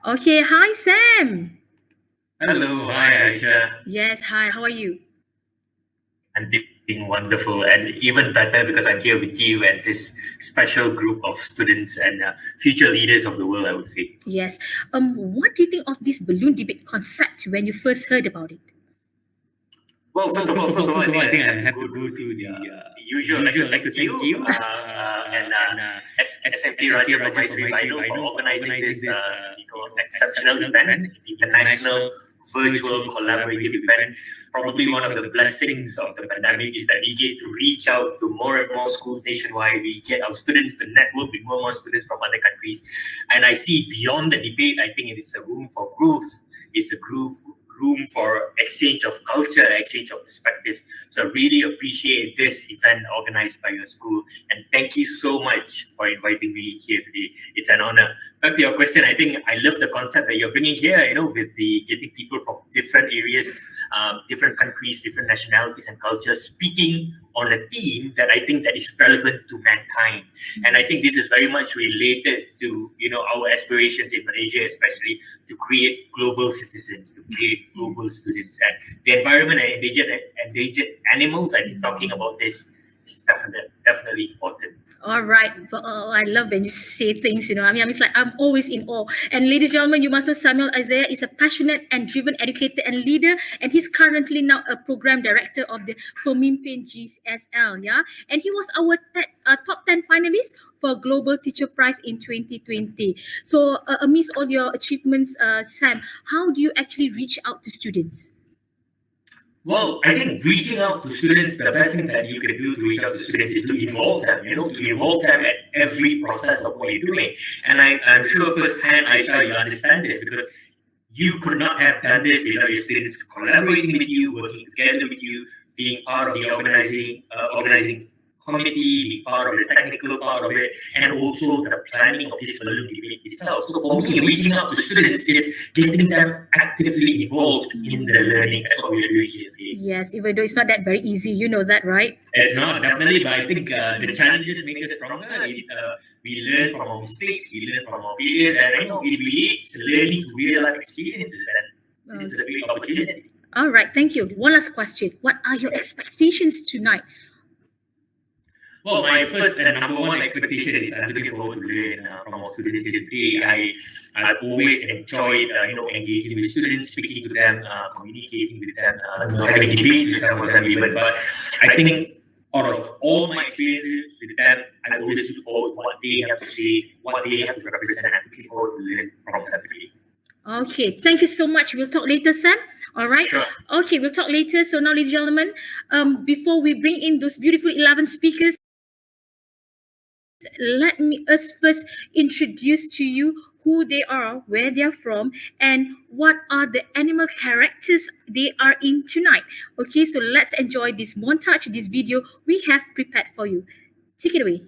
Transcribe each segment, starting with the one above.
Okay, hi Sam. Hello, hi Aisha. Yes, hi, how are you? I'm doing wonderful and even better because I'm here with you and this special group of students and future leaders of the world, I would say. Yes. What do you think of this balloon debate concept when you first heard about it? Well, first of all, I think I have to have go to go to to the usual. I'd like to thank you, and SMK SMK Raja Raja Permaisuri Permaisuri Bainu for Bainu for organizing organizing this, this exceptional exceptional event, event, international international virtual virtual collaborative collaborative event. event. Probably one of the blessings of the pandemic is that we get to reach out to more and more schools nationwide. We get our students to network with more and more students from other countries. And I see beyond the debate, I think it is a room for growth. It's a room for exchange of culture, exchange of perspectives. So I really appreciate this event organized by your school. And thank you so much for inviting me here today. It's an honor. Back to your question, I think I love the concept that you're bringing here, with the getting people from different areas, different countries, different nationalities and cultures speaking on a theme that I think that is relevant to mankind. And I think this is very much related to, our aspirations in Malaysia, especially to create global citizens, to create global students. And the environment and endangered animals, I think talking about this is definitely important. All right. Well, I love when you say things, it's like I'm always in awe. And ladies and gentlemen, you must know Samuel Isaiah is a passionate and driven educator and leader, and he's currently now a program director of the Pemimpin GSL, yeah? And he was our top 10 finalist for Global Teacher Prize in 2020. So, amidst all your achievements, Sam, how do you actually reach out to students? Well, I think reaching out to students, the best thing that you can do to reach out to students is to involve them, to involve them at every process of what you're doing. And I'm sure firsthand, Aisha, you understand this because you could not have done this without your students collaborating with you, working together with you, being part of the organizing committee, being part of the technical part of it, and also the planning of this balloon debate itself. So for me, reaching out to students is getting them actively involved in the learning. That's what we're doing here today. Yes, even though it's not that very easy, you know that, right? It's not definitely, but I think the challenges make us stronger. We learn from our mistakes, we learn from our failures, and I know it relates learning to real life experiences, and this is a great opportunity. All right, thank you. One last question. What are your expectations tonight? Well, my first and number one expectation is I'm looking forward to learn from our students today. I've always enjoyed engaging with students, speaking to them, communicating with them, having debates with some of them even. But I think out of all my experiences with them, I always look forward to what they have to say, what they have to represent. I'm looking forward to learn from them today. Okay, thank you so much. We'll talk later, Sam. All right. Sure. Okay, we'll talk later. So now, ladies and gentlemen, before we bring in those beautiful 11 speakers, let me us first introduce to you who they are, where they are from, and what are the animal characters they are in tonight. Okay, so let's enjoy this montage, this video we have prepared for you. Take it away.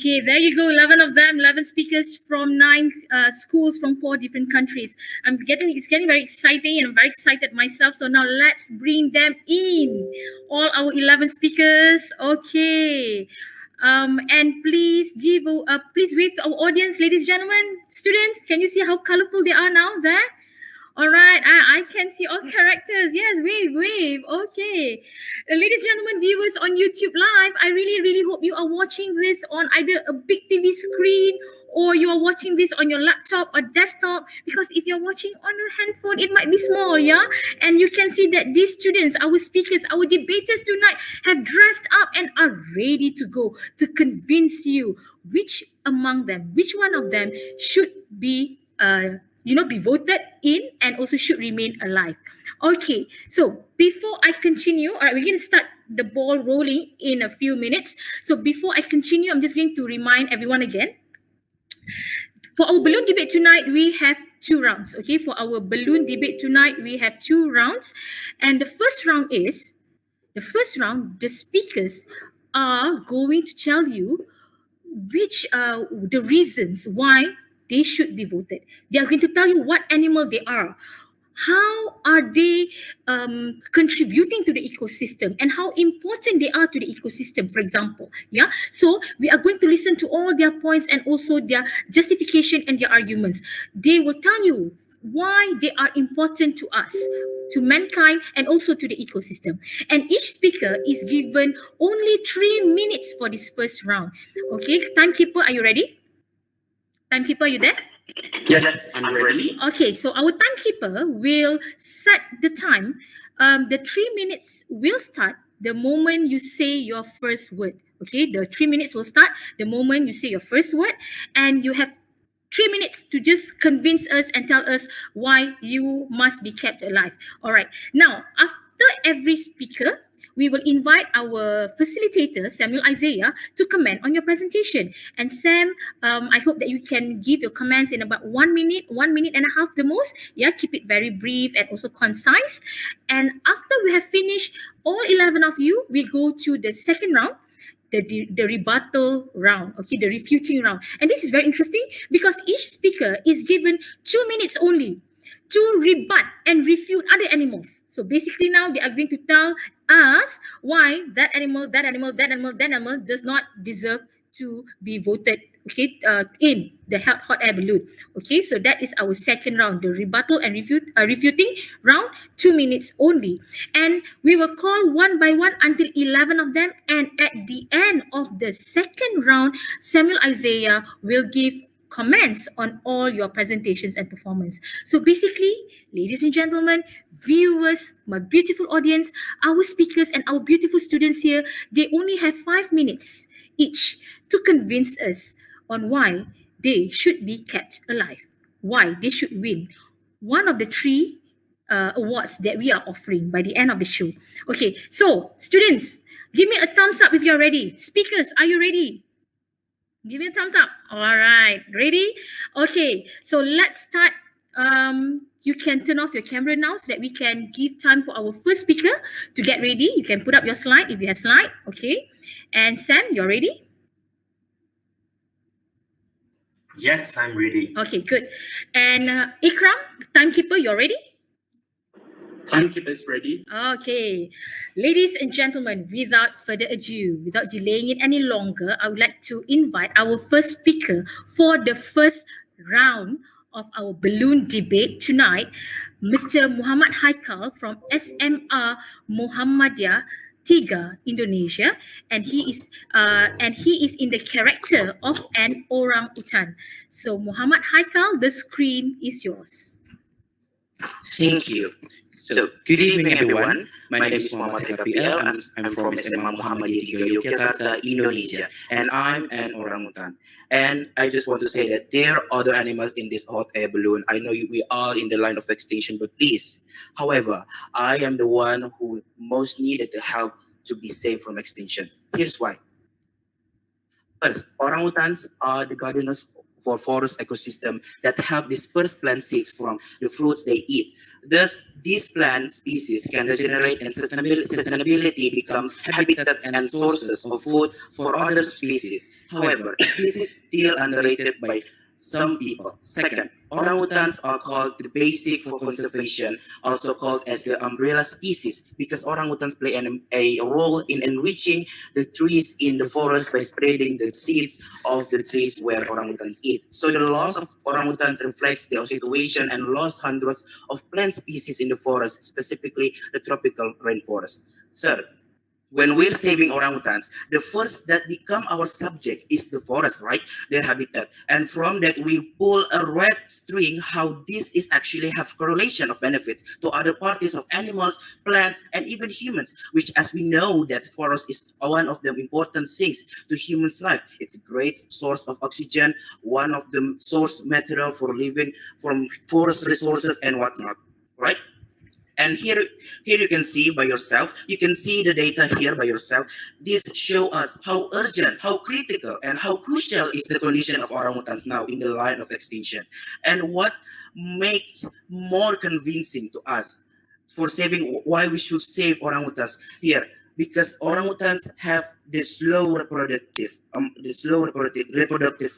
Okay, there you go. 11 of them, 11 speakers from 9 schools from 4 different countries. It's getting very exciting, and I'm very excited myself. So now let's bring them in. All our 11 speakers. Okay. And please please wave to our audience, ladies and gentlemen, students. Can you see how colorful they are now there? All right, I can see all characters. Yes, wave. Okay. Ladies and gentlemen, viewers on YouTube Live, I really hope you are watching this on either a big TV screen or you are watching this on your laptop or desktop, because if you're watching on your handphone, it might be small, yeah? And you can see that these students, our speakers, our debaters tonight have dressed up and are ready to go to convince you which one of them should be be voted in and also should remain alive. Okay, so before I continue, all right, we're going to start the ball rolling in a few minutes. So before I continue, I'm just going to remind everyone again. For our balloon debate tonight, we have 2 rounds. Okay, for our balloon debate tonight, we have 2 rounds. And the first round, the speakers are going to tell you which the reasons why they should be voted. They are going to tell you what animal they are, how are they contributing to the ecosystem, and how important they are to the ecosystem, for example. Yeah, so we are going to listen to all their points and also their justification and their arguments. They will tell you why they are important to us, to mankind, and also to the ecosystem. And each speaker is given only 3 minutes for this first round. Okay, timekeeper, are you ready? Timekeeper, are you there? Yes, I'm ready. Okay, so our timekeeper will set the time. The 3 minutes will start the moment you say your first word. Okay, the 3 minutes will start the moment you say your first word, and you have 3 minutes to just convince us and tell us why you must be kept alive. All right. Now, after every speaker, we will invite our facilitator, Samuel Isaiah, to comment on your presentation. And Sam, I hope that you can give your comments in about 1 minute, 1 minute and a half the most. Yeah, keep it very brief and also concise. And after we have finished, all 11 of you, we go to the second round, the rebuttal round, okay, the refuting round. And this is very interesting because each speaker is given 2 minutes only to rebut and refute other animals. So basically now they are going to tell us why that animal does not deserve to be voted, okay, in the hot air balloon. Okay, so that is our second round, the rebuttal and refuting round, 2 minutes only. And we will call one by one until 11 of them. And at the end of the second round, Samuel Isaiah will give comments on all your presentations and performance. So basically, ladies and gentlemen, viewers, my beautiful audience, our speakers and our beautiful students here, they only have 5 minutes each to convince us on why they should be kept alive, why they should win one of the 3 awards that we are offering by the end of the show. Okay, so students, give me a thumbs up if you're ready. Speakers, are you ready? Give me a thumbs up. All right, ready? Okay, so let's start. You can turn off your camera now so that we can give time for our first speaker to get ready. You can put up your slide if you have slide. Okay, and Sam, you're ready? Yes, I'm ready. Okay, good. And Ikram, timekeeper, you're ready? Timekeeper is ready. Okay, ladies and gentlemen, without further ado, without delaying it any longer, I would like to invite our first speaker for the first round of our balloon debate tonight, Mr. Muhammad Haikal from SMR Muhammadiyah Tiga, Indonesia, and he is in the character of an orangutan. So Muhammad Haikal, the screen is yours. Thank you. So, good evening everyone. My name is Muhammad Haikal. I'm from SMA Muhammadiyah Tiga, Yogyakarta, Indonesia, and I'm an orangutan. And I just want to say that there are other animals in this hot air balloon. I know we are in the line of extinction, but please. However, I am the one who most needed the help to be saved from extinction. Here's why. First, orangutans are the gardeners for forest ecosystem that help disperse plant seeds from the fruits they eat. Thus, these plant species can regenerate and sustainability become habitats and sources of food for other species. However, this is still underrated by some people. Second, orangutans are called the basic for conservation, also called as the umbrella species, because orangutans play a role in enriching the trees in the forest by spreading the seeds of the trees where orangutans eat. So the loss of orangutans reflects the situation and lost hundreds of plant species in the forest, specifically the tropical rainforest. Third, when we're saving orangutans, the first that become our subject is the forest, right? Their habitat. And from that, we pull a red string how this is actually have correlation of benefits to other parties of animals, plants, and even humans, which as we know that forest is one of the important things to humans' life. It's a great source of oxygen, one of the source material for living from forest resources and whatnot, right? And here you can see by yourself, you can see the data here by yourself. This show us how urgent, how critical, and how crucial is the condition of orangutans now in the line of extinction. And what makes more convincing to us for saving, why we should save orangutans here, because orangutans have the slow reproductive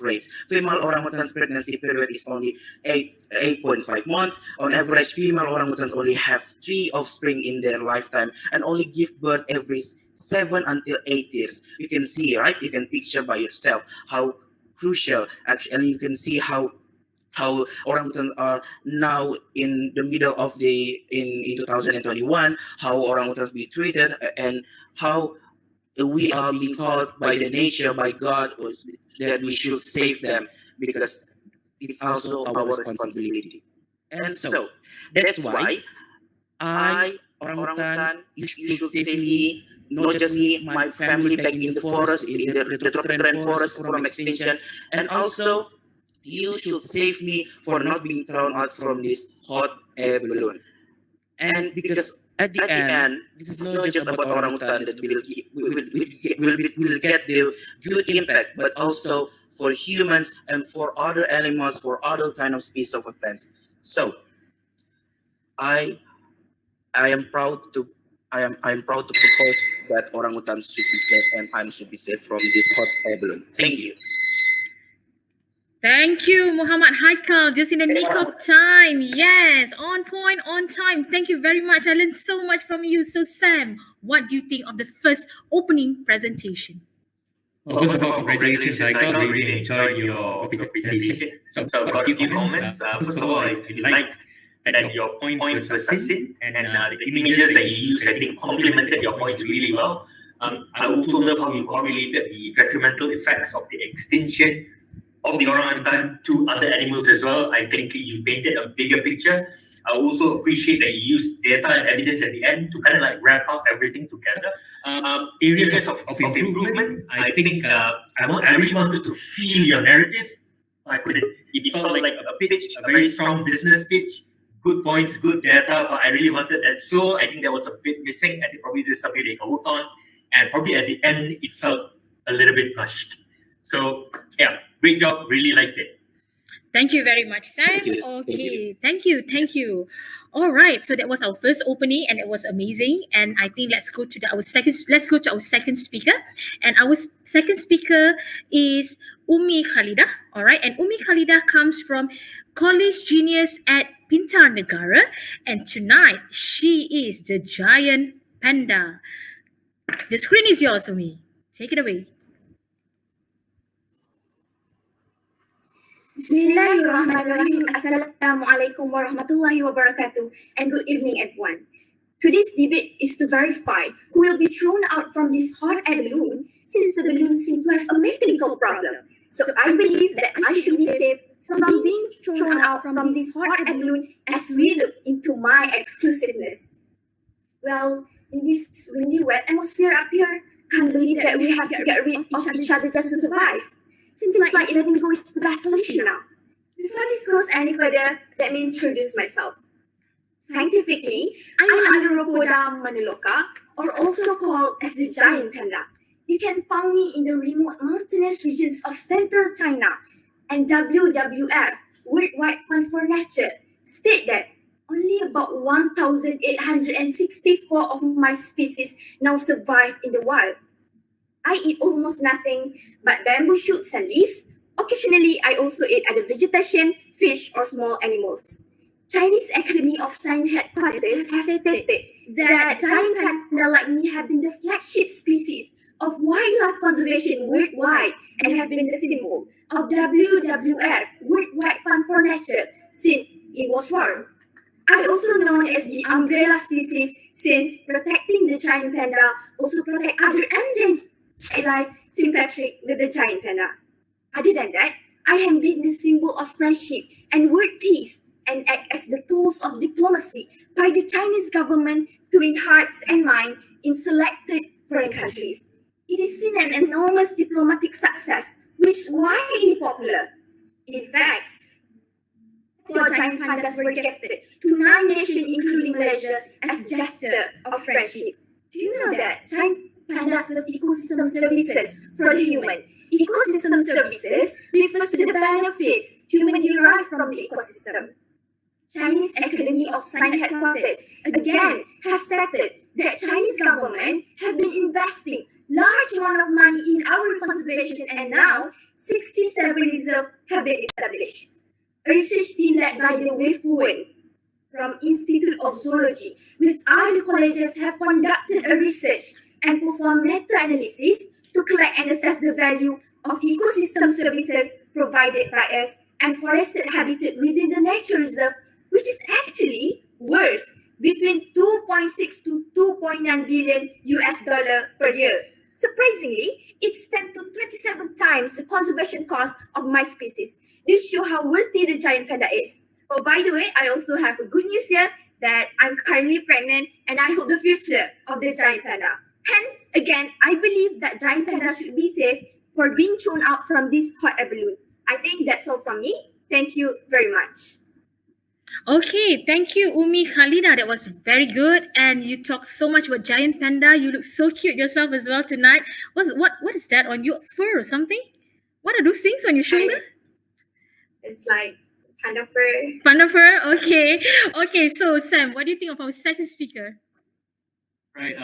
rates. Female orangutans pregnancy period is only 8.5 months. On average, female orangutans only have 3 offspring in their lifetime and only give birth every 7 until 8 years. You can see, right? You can picture by yourself how crucial, actually, and you can see how orangutans are now in the middle of in 2021, how orangutans be treated, and how we are being called by the nature, by God, that we should save them because it's also our responsibility. And so that's why orangutan, you should save me, not just me, my family back in the forest, in the tropical rainforest from extinction, and also you should save me for not being thrown out from this hot air balloon. And because at the end, this is not just about orangutan that will get the good impact, but also for humans and for other animals, for other kind of species of plants. So I am proud to proud to propose that orangutans should be saved and I'm should be saved from this hot air balloon. Thank you. Thank you, Muhammad Haikal. Just in the nick of time. Yes, on point, on time. Thank you very much. I learned so much from you. So, Sam, what do you think of the first opening presentation? Well, first of all, congratulations, Haikal. I really enjoyed your presentation. So, I've got a few comments. First of all, I liked that your points were succinct and the images that you used, I think, complemented your points really well. I also love how you correlated the detrimental effects of the extinction of the orangutan to other animals as well. I think you painted a bigger picture. I also appreciate that you used data and evidence at the end to kind of like wrap up everything together. Areas of improvement, I think I really wanted to feel your narrative. I couldn't. It felt like a pitch, a very strong business pitch, good points, good data, but I really wanted that. So I think that was a bit missing. I think probably there's something they can work on. And probably at the end, it felt a little bit rushed. So yeah, great job. Really liked it. Thank you very much, Sam. Okay, thank you. All right, so that was our first opening, and it was amazing. And I think let's go to our second speaker. And our second speaker is Umi Khalidah. All right, and Umi Khalidah comes from College Genius at Pintar Negara, and tonight she is the giant panda. The screen is yours, Umi. Take it away. Bismillahirrahmanirrahim. Assalamualaikum warahmatullahi wabarakatuh. And good evening, everyone. Today's debate is to verify who will be thrown out from this hot air balloon, since the balloon seems to have a mechanical problem. So I believe that I should be saved from being thrown out from this hot air balloon as we look into my exclusiveness. Well, in this windy, wet atmosphere up here, can't believe that we have to get rid of each other just to survive. Seems like letting go is the best solution now. Before this goes any further, let me introduce myself. Scientifically, I'm Andropoda maniloka, or also called as the giant panda. You can find me in the remote mountainous regions of central China. And WWF, World Wide Fund for Nature, state that only about 1,864 of my species now survive in the wild. I eat almost nothing but bamboo shoots and leaves. Occasionally, I also eat other vegetation, fish, or small animals. Chinese Academy of Science headquarters have stated that giant panda like me have been the flagship species of wildlife conservation worldwide and have been the symbol of WWF, Worldwide Fund for Nature, since it was formed. I also known as the umbrella species since protecting the giant panda also protect other endangered wildlife sympathetic with the giant panda. Other than that, I have been the symbol of friendship and world peace and act as the tools of diplomacy by the Chinese government to win hearts and minds in selected foreign countries. It is seen an enormous diplomatic success, which is widely popular. In fact, four giant pandas were gifted to 9 nations, including Malaysia, as a gesture of friendship. Do you know that giant pandas serve ecosystem services for the human? Ecosystem services refers to the benefits human derive from the ecosystem. Chinese Academy of Science headquarters again has stated that Chinese government have been investing large amount of money in our conservation and now 67 reserves have been established. A research team led by the Wei Fuwen from Institute of Zoology with other colleges have conducted a research and performed meta-analysis to collect and assess the value of ecosystem services provided by us and forested habitat within the nature reserve, which is actually worth between 2.6 to 2.9 billion US dollar per year. Surprisingly, it's 10 to 27 times the conservation cost of my species. This shows how worthy the giant panda is. Oh, by the way, I also have a good news here that I'm currently pregnant and I hope the future of the giant panda. Hence, again, I believe that giant panda should be safe for being thrown out from this hot air balloon. I think that's all from me. Thank you very much. Okay, thank you, Umi Khalida. That was very good. And you talked so much about giant panda. You look so cute yourself as well tonight. What is that on your fur or something? What are those things on your shoulder? It's like panda fur. Panda fur? Okay. Okay, so Sam, what do you think of our second speaker? Right.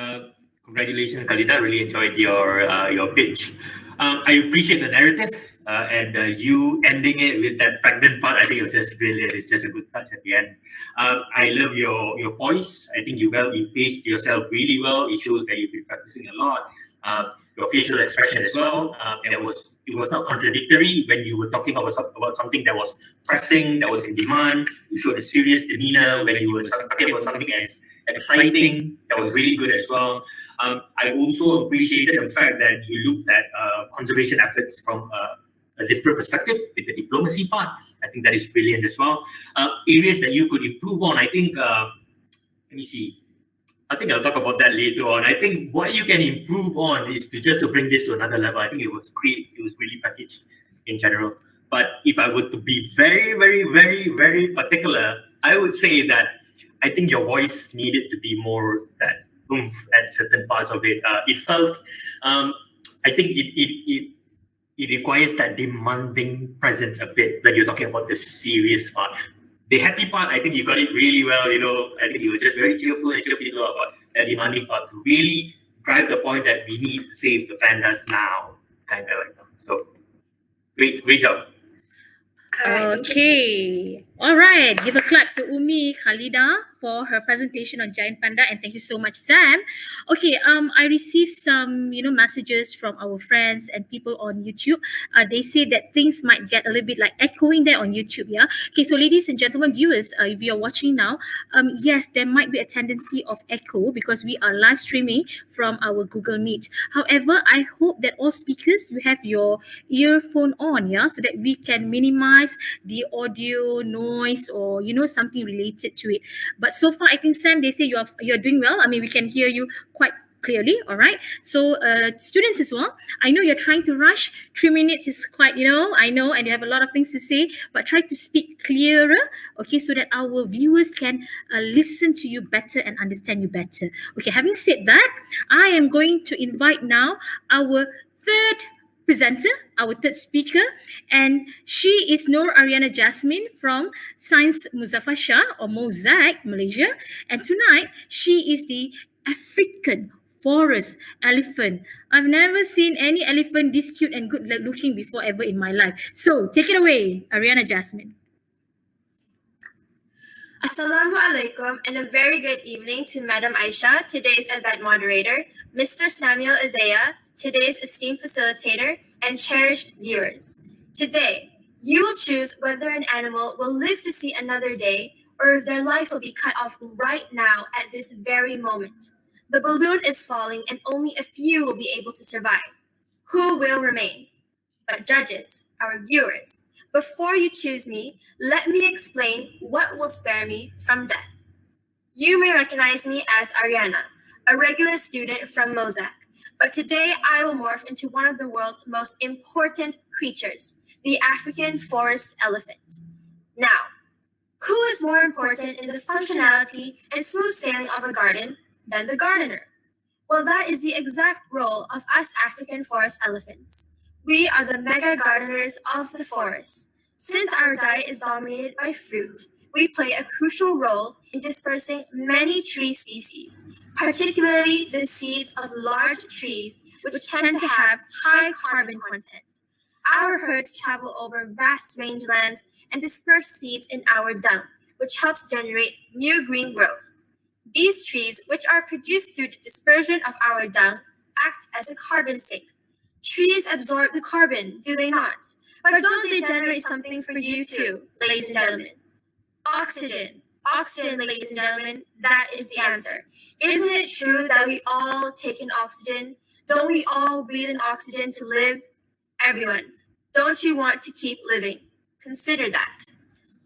Congratulations, Khalida. Really enjoyed your pitch. I appreciate the narrative and you ending it with that pregnant part. I think it was just brilliant. It's just a good touch at the end. I love your voice. I think you paced yourself really well. It shows that you've been practicing a lot. Your facial expression as well. And it was not contradictory when you were talking about something that was pressing, that was in demand. You showed a serious demeanor when you were talking about something as exciting. That was really good as well. I also appreciated the fact that you looked at conservation efforts from a different perspective with the diplomacy part. I think that is brilliant as well. Areas that you could improve on, I think, let me see. I think I'll talk about that later on. I think what you can improve on is to bring this to another level. I think it was great. It was really packaged in general. But if I were to be very, very, very, very particular, I would say that I think your voice needed to be more that oomph at certain parts of it. It felt, I think it requires that demanding presence a bit when you're talking about the serious part. The happy part, I think you got it really well. I think you were just very cheerful and chirpy about that demanding part to really drive the point that we need to save the pandas now, kind of like that. So, great job. Okay. All right. Give a clap to Umi Khalida for her presentation on giant panda, and thank you so much, Sam. Okay. I received some messages from our friends and people on YouTube. They say that things might get a little bit like echoing there on YouTube. Yeah. Okay. So, ladies and gentlemen, viewers, if you are watching now, yes, there might be a tendency of echo because we are live streaming from our Google Meet. However, I hope that all speakers you have your earphone on, yeah, so that we can minimize the audio noise or something related to it. But so far, I think Sam, they say you're doing well. I mean, we can hear you quite clearly. All right. So students as well, I know you're trying to rush. 3 minutes is quite, I know, and you have a lot of things to say, but try to speak clearer, okay, so that our viewers can listen to you better and understand you better. Okay, having said that, I am going to invite now our third presenter, our third speaker, and she is Nur Ariana Jasmine from Science Muzaffar Shah or Mosaic, Malaysia. And tonight, she is the African forest elephant. I've never seen any elephant this cute and good looking before ever in my life. So take it away, Ariana Jasmine. Assalamu alaikum and a very good evening to Madam Aisha, today's event moderator, Mr. Samuel Isaiah, today's esteemed facilitator, and cherished viewers. Today, you will choose whether an animal will live to see another day or if their life will be cut off right now at this very moment. The balloon is falling and only a few will be able to survive. Who will remain? But judges, our viewers, before you choose me, let me explain what will spare me from death. You may recognize me as Ariana, a regular student from Mozak, but today I will morph into one of the world's most important creatures, the African forest elephant. Now, who is more important in the functionality and smooth sailing of a garden than the gardener? Well, that is the exact role of us African forest elephants. We are the mega gardeners of the forest. Since our diet is dominated by fruit, we play a crucial role in dispersing many tree species, particularly the seeds of large trees, which tend to have high carbon content. Our herds travel over vast rangelands and disperse seeds in our dung, which helps generate new green growth. These trees, which are produced through the dispersion of our dung, act as a carbon sink. Trees absorb the carbon, do they not? But don't they generate something for you too, ladies and gentlemen? Oxygen. Oxygen, ladies and gentlemen, that is the answer. Isn't it true that we all take in oxygen? Don't we all breathe in oxygen to live? Everyone, don't you want to keep living? Consider that.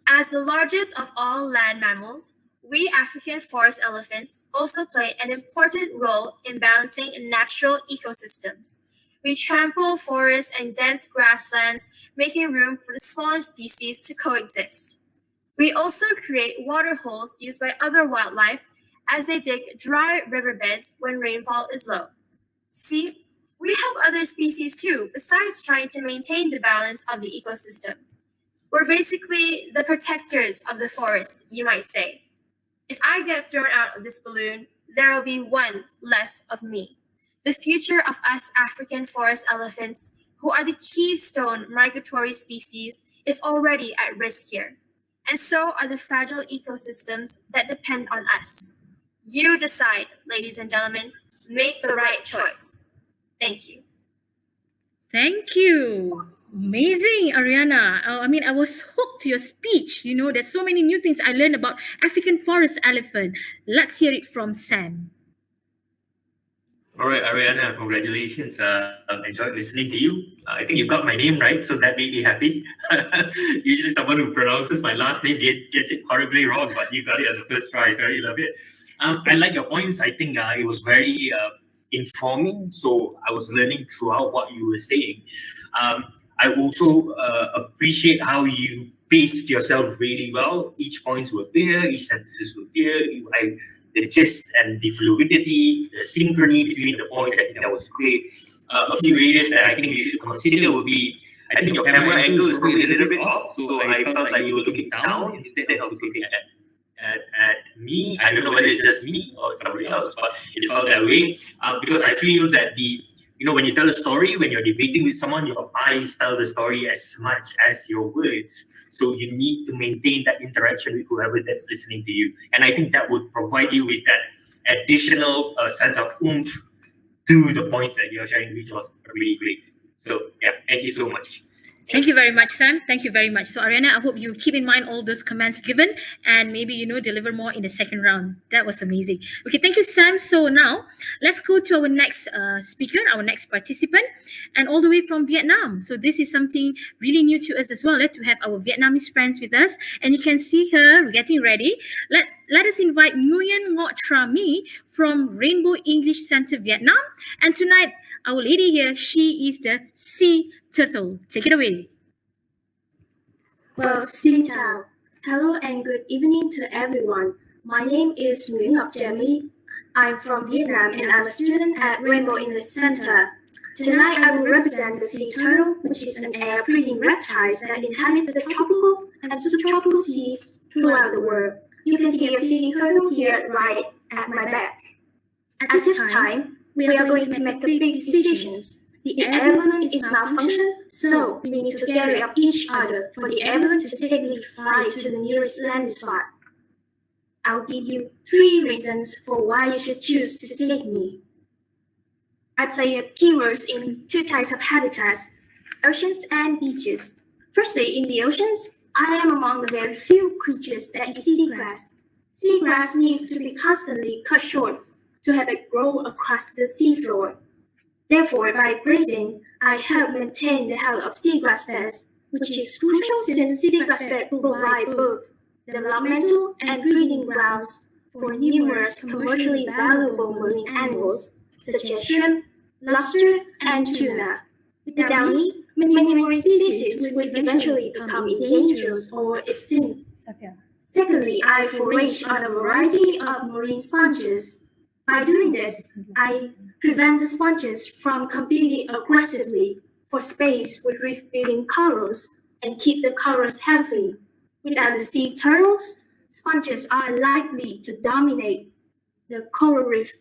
As the largest of all land mammals, we African forest elephants also play an important role in balancing natural ecosystems. We trample forests and dense grasslands, making room for the smaller species to coexist. We also create water holes used by other wildlife as they dig dry riverbeds when rainfall is low. See, we help other species too, besides trying to maintain the balance of the ecosystem. We're basically the protectors of the forest, you might say. If I get thrown out of this balloon, there will be one less of me. The future of us African forest elephants, who are the keystone migratory species, is already at risk here. And so are the fragile ecosystems that depend on us. You decide, ladies and gentlemen, make the right choice. Thank you. Thank you. Amazing, Ariana. I was hooked to your speech. You know, there's so many new things I learned about African forest elephant. Let's hear it from Sam. All right, Ariana, congratulations. I've enjoyed listening to you. I think you got my name right, so that made me happy. Usually someone who pronounces my last name gets it horribly wrong, but you got it on the first try, so I really love it. I like your points. I think it was very informing, so I was learning throughout what you were saying. I also appreciate how you paced yourself really well. Each points were clear, each sentences were clear. The gist and the fluidity, the synchrony between the points, I think that was great. A few areas that I think you should consider would be, I think your camera angle is probably a little bit off, so I felt like you were looking down instead of looking at me. I don't know whether it's just me or somebody else, but it felt that way. Because I feel that when you tell a story, when you're debating with someone, your eyes tell the story as much as your words. So you need to maintain that interaction with whoever that's listening to you. And I think that would provide you with that additional sense of oomph to the point that you're sharing, which was really great. So yeah, thank you so much. Thank you very much, Sam. Thank you very much. So, Ariana, I hope you keep in mind all those comments given and maybe, deliver more in the second round. That was amazing. Okay, thank you, Sam. So now let's go to our next speaker, our next participant, and all the way from Vietnam. So this is something really new to us as well, to have our Vietnamese friends with us. And you can see her getting ready. Let us invite Nguyen Ngoc Tra Mi from Rainbow English Center, Vietnam. And tonight, our lady here, she is the sea turtle. Take it away. Well, xin chào. Hello and good evening to everyone. My name is Nguyen Ngoc Tra Mi. I'm from Vietnam and I'm a student at Rainbow English Center. Tonight I will represent the sea turtle, which is an air-breathing reptile that inhabit the tropical and subtropical seas throughout the world. You can see a sea turtle here right at my back. At this time, We are going to make the big decisions. The air balloon is malfunctioned, so we need to carry up each other for the air balloon to safely fly to the nearest landing spot. I'll give you 3 reasons for why you should choose to take me. I play keywords in 2 types of habitats, oceans and beaches. Firstly, in the oceans, I am among the very few creatures that eat seagrass. Seagrass needs to be constantly cut short to have it grow across the seafloor. Therefore, by grazing, I help maintain the health of seagrass beds, which is crucial since seagrass beds provide both developmental and breeding grounds for numerous commercially valuable marine animals, such as shrimp, lobster, and tuna. Without me, many marine species would eventually become endangered or extinct. Secondly, I forage on a variety of marine sponges. By doing this, I prevent the sponges from competing aggressively for space with reef-feeding corals and keep the corals healthy. Without the sea turtles, sponges are likely to dominate the coral reef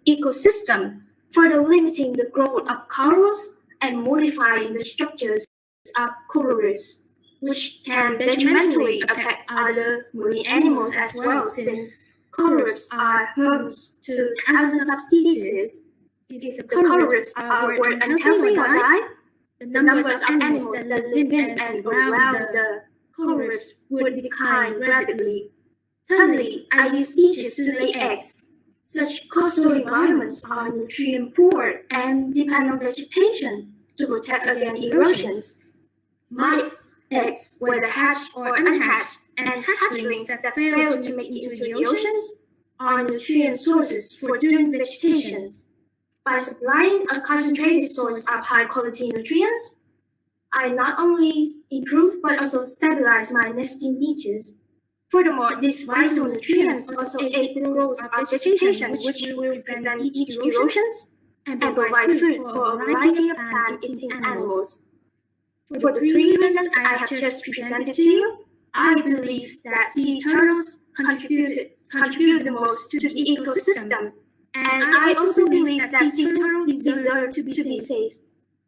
ecosystem, further limiting the growth of corals and modifying the structures of coral reefs, which can detrimentally affect other marine animals as well, since coral reefs are homes to thousands of species. If the coral reefs were unhealthy or die, the numbers of animals that live in and around the coral reefs would decline rapidly. Thirdly, I use beaches to lay eggs. Such coastal environments are nutrient poor and depend on vegetation to protect against erosions. My eggs, whether hatched or unhatched, and hatchlings that fail to make it into the oceans, are nutrient sources for different vegetations. By supplying a concentrated source of high-quality nutrients, I not only improve but also stabilize my nesting beaches. Furthermore, these vital nutrients also aid the growth of vegetation, which will prevent beach erosions and provide food for a variety of plant-eating animals. For the 3 reasons I have just presented to you, I believe that sea turtles contribute the most to the ecosystem, and I also believe that sea turtles deserve to be safe.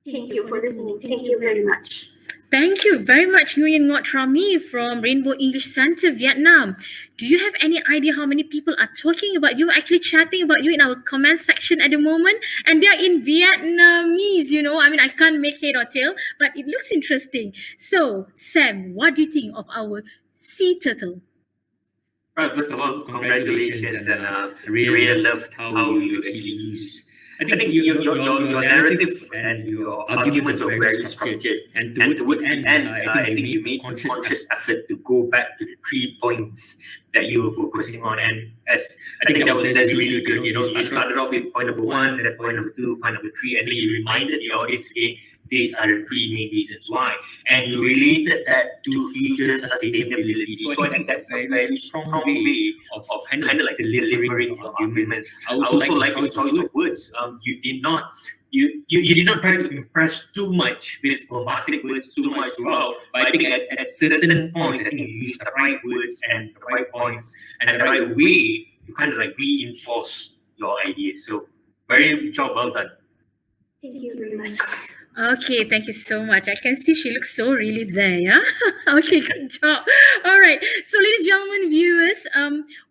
Thank you for listening. Thank you very much. Thank you very much, Nguyen Ngot Trami from Rainbow English Center, Vietnam. Do you have any idea how many people are talking about you, actually chatting about you in our comment section at the moment? And they are in Vietnamese, you know. I mean, I can't make head or tail, but it looks interesting. So, Sam, what do you think of our sea turtle? Right, first of all, congratulations, and really loved how you actually used. I think your narrative and your arguments are very structured. And towards the end, I think you made a conscious effort to go back to the 3 points that you were focusing on. And as I think that's really good. You know, you started off with point number 1, then point number 2, point number 3, and then you reminded the audience, okay, these are the 3 main reasons why. And you related that to future sustainability. So I think that's a very strong way of kind of like delivering your arguments. I also like your choice of words. You did not try to impress too much with bombastic words too much throughout. But I think at certain points, I think you use the right words and the right points and the right way to kind of like reinforce your ideas. So very job well done. Thank you very much. Okay, thank you so much. I can see she looks so relieved there, yeah? Okay, good job. All right. So, ladies and gentlemen, viewers,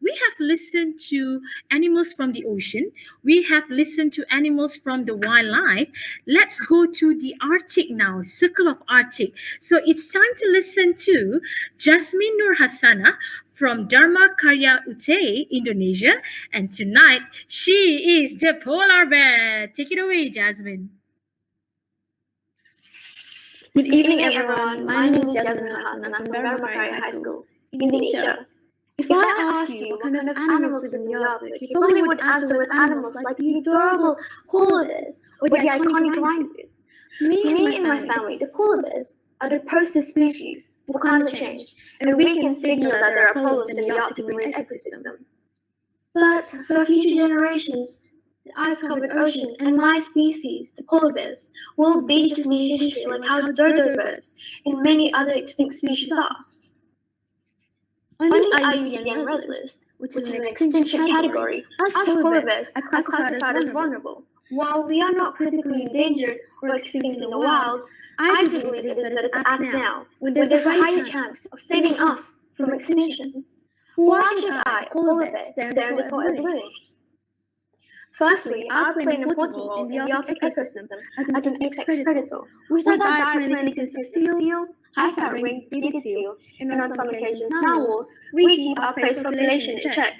we have listened to animals from the ocean. We have listened to animals from the wildlife. Let's go to the Arctic now, Circle of Arctic. So, it's time to listen to Jasmine Nurhasanah from Dharma Karya Ute, Indonesia. And tonight, she is the polar bear. Take it away, Jasmine. Good evening, everyone. My name is Jasmine and I'm from Dharma Karya High School, Indonesia. If I ask you what kind of animals live in the Arctic, you probably would answer with animals like the adorable polar bears or the iconic rhinoceros. To me and my family, the polar bears are the poster species for climate change, and we can signal that there are problems in the Arctic marine ecosystem. But for future generations, the ice-covered ocean and my species, the polar bears, will be just mere history like how dodo birds and many other extinct species are. On the IUCN Red List, which is an extinction category, us polar bears are classified as vulnerable. While we are not critically endangered or extinct in the wild, I do believe it is better to act now, when there's a higher chance of saving us from extinction. Why should I, a polar bear, stare in this hot air balloon? Firstly, I play an important role in the Arctic ecosystem as an apex predator. With our diet mainly consists of seals, high-fat ringed beaked seals, and on some occasions narwhals, we keep our prey's population in check.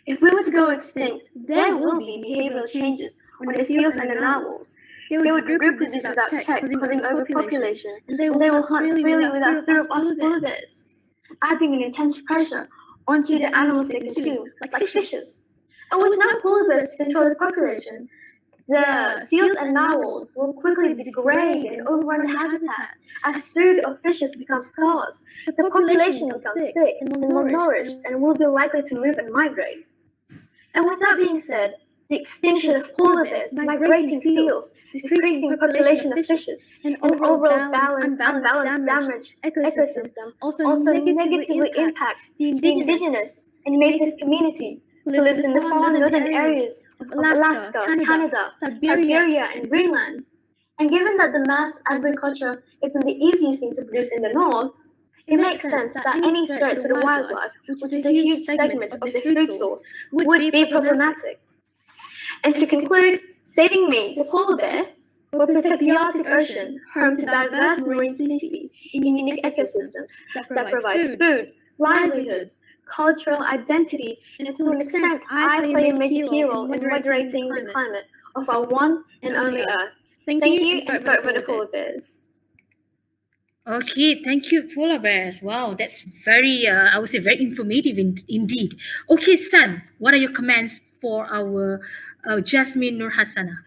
If we were to go extinct, there will be behavioral changes on the seals and the narwhals. They would reproduce without check, causing overpopulation, and they will hunt freely without fear of us polar bears, adding an intense pressure onto the animals they consume, like fishes. And with no polar bears to control the population, the seals and narwhals will quickly degrade and overrun the habitat as food or fishes become scarce. The population becomes sick and malnourished and will be likely to move and migrate. And with that being said, the extinction of polar bears, migrating seals, decreasing the population of fishes, and overall unbalanced damaged ecosystem also negatively impacts the indigenous and native community who lives in the far northern areas of Alaska, Canada, Siberia, and Greenland. And given that the mass agriculture isn't the easiest thing to produce in the north, it makes sense that any threat to the wildlife, which is a huge segment of the food source, would be problematic. And to conclude, saving me, the polar bear, will protect the Arctic Ocean, home to diverse marine species in unique ecosystems that provide food, livelihoods, cultural identity, and to an extent, I play a major key role in moderating the climate of our one and only Earth. Thank you, and vote for the polar bears. Okay, thank you, polar bears. Wow, that's very, I would say, very informative indeed. Okay, Sam, what are your comments for our Jasmine Nurhasanah?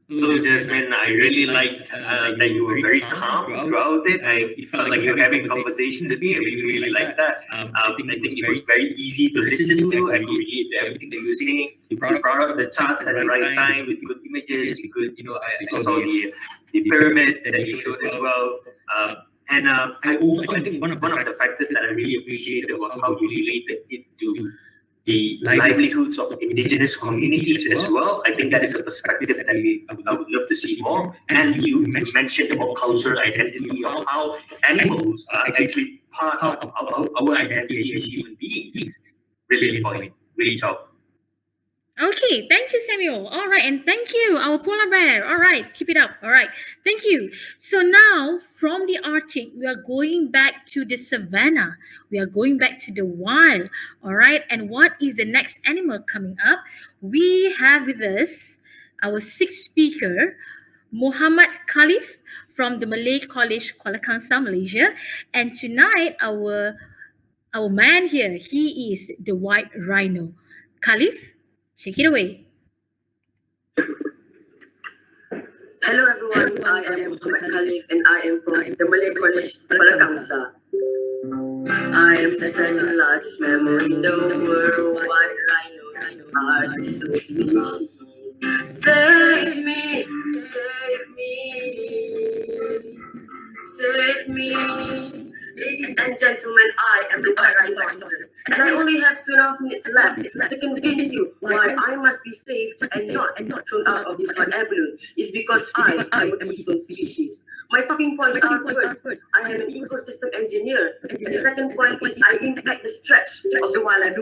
Hello, Jasmine. I really liked that you were very calm throughout it. I felt like you were having a conversation with me. I really liked that. I think it was very easy to listen to. I could relate to everything that you were saying. You brought up the charts at the right time with good images. With good, I saw the pyramid that you showed as well. And I also, I think one of the factors that I really appreciated was how you related it to the livelihoods of indigenous communities as well. I think that is a perspective that I would love to see more. And you mentioned about cultural identity, of how animals are actually part of our identity as human beings. Really important. Great job. Okay, thank you, Samuel. All right, and thank you, our polar bear. All right, keep it up. All right, thank you. So now, from the Arctic, we are going back to the savannah. We are going back to the wild. All right, and what is the next animal coming up? We have with us our sixth speaker, Muhammad Khalif from the Malay College, Kuala Kangsar, Malaysia. And tonight, our man here, he is the white rhino. Khalif, take it away. Hello everyone, I am Muhammad Khalif and I am from the Malay College, Kuala Kangsar. I am the second largest mammal in the world. White rhinos are distinct species. Save me, save me, save me. Ladies and gentlemen, I am the white rhinoceros, and I only have 2.5 minutes left to convince you why I must be saved and not thrown out of this hot air balloon. It's because I am a keystone species. My talking points are first, I am an ecosystem engineer, and the second point is I impact the stretch of the wildlife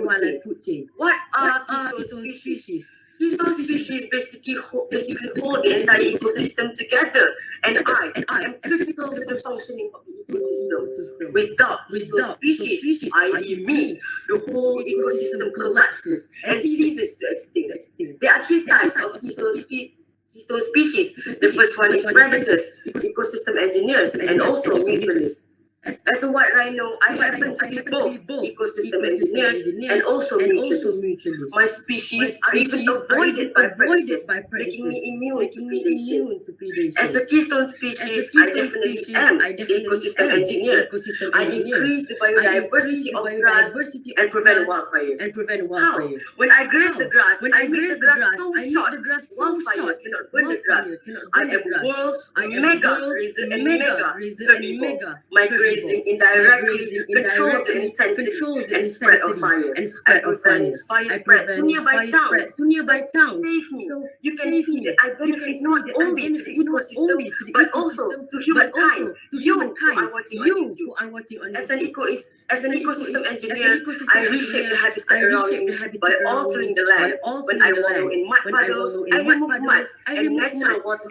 food chain. What are keystone species? Keystone species basically hold the entire ecosystem together, and I am critical to the functioning of the ecosystem. Without keystone species, i.e. me, the whole ecosystem collapses and ceases to extinct. There are 3 types of keystone species. The first one is predators, ecosystem engineers, and also mutualists. As a white rhino, I happen to be both ecosystem engineers and also mutualists. My species are even avoided by predators, making me immune to predation. As a keystone species, I definitely am an ecosystem engineer. I increase the biodiversity of grass and prevent wildfires. How? When I graze the grass, I make the grass so short, wildfire cannot burn the grass. I am world's mega razor and mega herbivore. My grazing indirectly control the intensity and spread of fire. I prevent fire spread to nearby towns. Save me. So you can see that I benefit not only to the ecosystem but also to humankind. You who are watching on YouTube. As an ecosystem engineer, I reshape the habitat around me by altering the land. When I wallow in mud puddles, I remove mud and natural water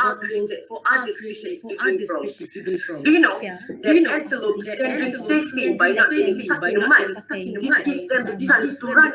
outlets for other species to drink from. Do you know that antelopes can drink safely by not getting stuck in the mud? This gives them the chance to run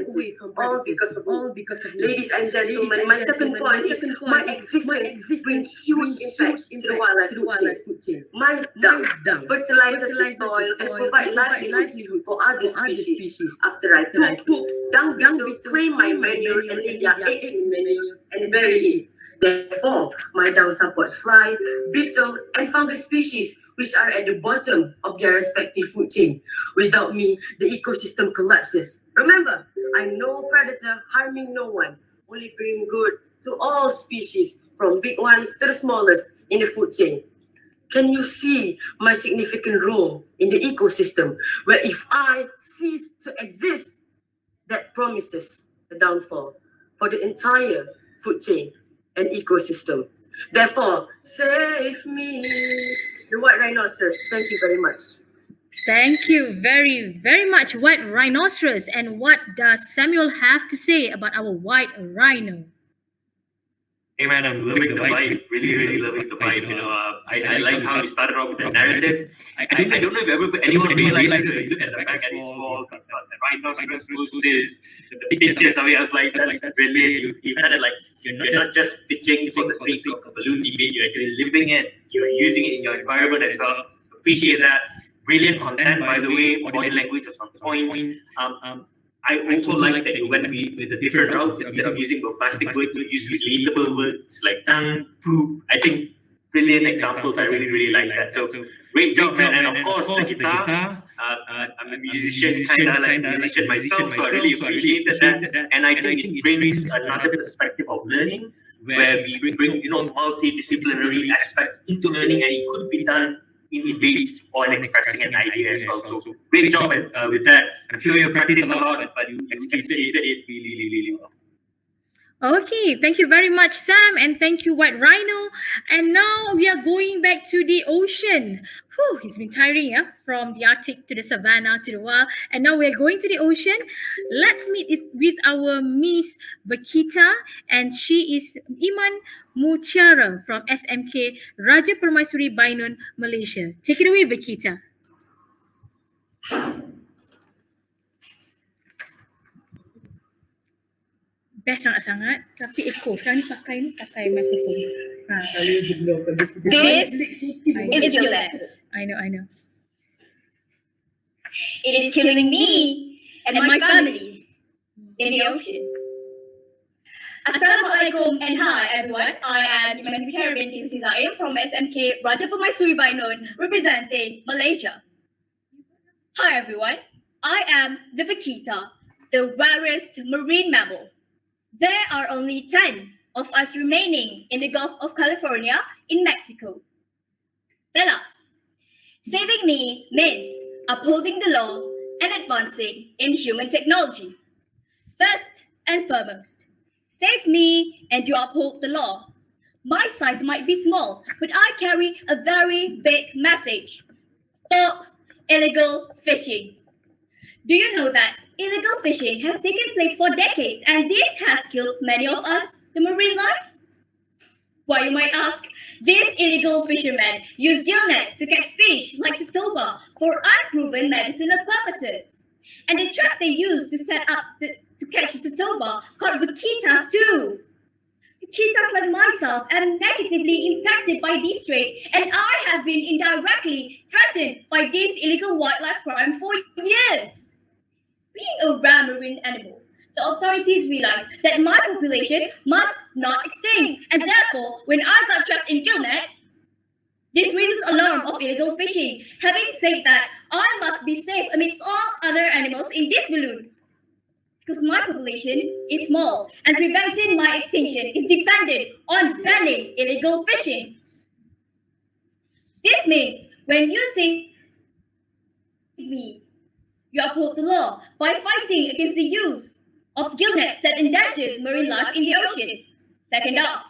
away from predators, all because of me. Ladies and gentlemen, my second point is my existence brings huge impact to the wildlife food chain. My dung fertilizes the soil and provide livelihood for other species. After I poop, dung beetle claim my manure and lay their eggs in manure and bury it. Therefore, my dung supports fly, beetle, and fungus species which are at the bottom of their respective food chain. Without me, the ecosystem collapses. Remember, I'm no predator harming no one, only bringing good to all species, from big ones to the smallest in the food chain. Can you see my significant role in the ecosystem, where if I cease to exist, that promises the downfall for the entire food chain and ecosystem? Therefore, save me, the white rhinoceros. Thank you very much. Thank you very, very much, White Rhinoceros. And what does Samuel have to say about our white rhino? Hey man, I'm loving the vibe. Really loving the vibe. I like how you started off with the narrative. I don't know if anyone realizes that you look at the back and it's small, it's got the rhinoceros posters, the pictures. I was like, that's brilliant. You kind of like, you're not just pitching for the sake of a balloon debate, you're actually living it, you're using it in your environment as well. Appreciate that. Brilliant content, by the way. Body language was on point. I also like that you went with a different route. Instead of using bombastic words, you use relatable words like dung, poop. I think brilliant examples. I really like that. So great job, man. And of course, the guitar. I'm a musician, kind of like a musician myself, so I really appreciated that. And I think it brings another perspective of learning, where we bring multidisciplinary aspects into learning, and it could be done in debate or in expressing an idea as well. So great job with that. I'm sure you practiced a lot, but you executed it really well. Okay, thank you very much, Sam, and thank you, White Rhino. And now we are going back to the ocean. Whew, it's been tiring, yeah? From the Arctic to the savannah to the wild. And now we're going to the ocean. Let's meet with our Miss Vakita, and she is Iman Mutiara from SMK Raja Permaisuri Bainon, Malaysia. Take it away, Vakita. Best sangat-sangat, tapi echo. Sekarang ni pakai mikrofon. This is Gillette. I know. It is killing me and my family in the ocean. Assalamualaikum and hi everyone. I am Iman Mutiara binti Husizaim from SMK Raja Permaisuri Bainon, representing Malaysia. Hi everyone. I am the Vakita, the rarest marine mammal. There are only 10 of us remaining in the Gulf of California in Mexico. Alas, saving me means upholding the law and advancing in human technology. First and foremost, save me and you uphold the law. My size might be small, but I carry a very big message. Stop illegal fishing. Do you know that illegal fishing has taken place for decades and this has killed many of us, the marine life? Why, you might ask, these illegal fishermen use gill nets to catch fish like totoba for unproven medicinal purposes. And the trap they use to set up to catch the totoba caught vaquitas too. Vaquitas like myself am negatively impacted by this trade, and I have been indirectly threatened by this illegal wildlife crime for years. Being a rare marine animal, the authorities realized that my population must not extinct, and therefore, when I got trapped in gillnet, this raises alarm of illegal fishing. Having said that, I must be safe amidst all other animals in this balloon, because my population is small, and preventing my extinction is dependent on banning illegal fishing. This means when you save me, you uphold the law by fighting against the use of gill nets that endangers marine life in the ocean. Second off,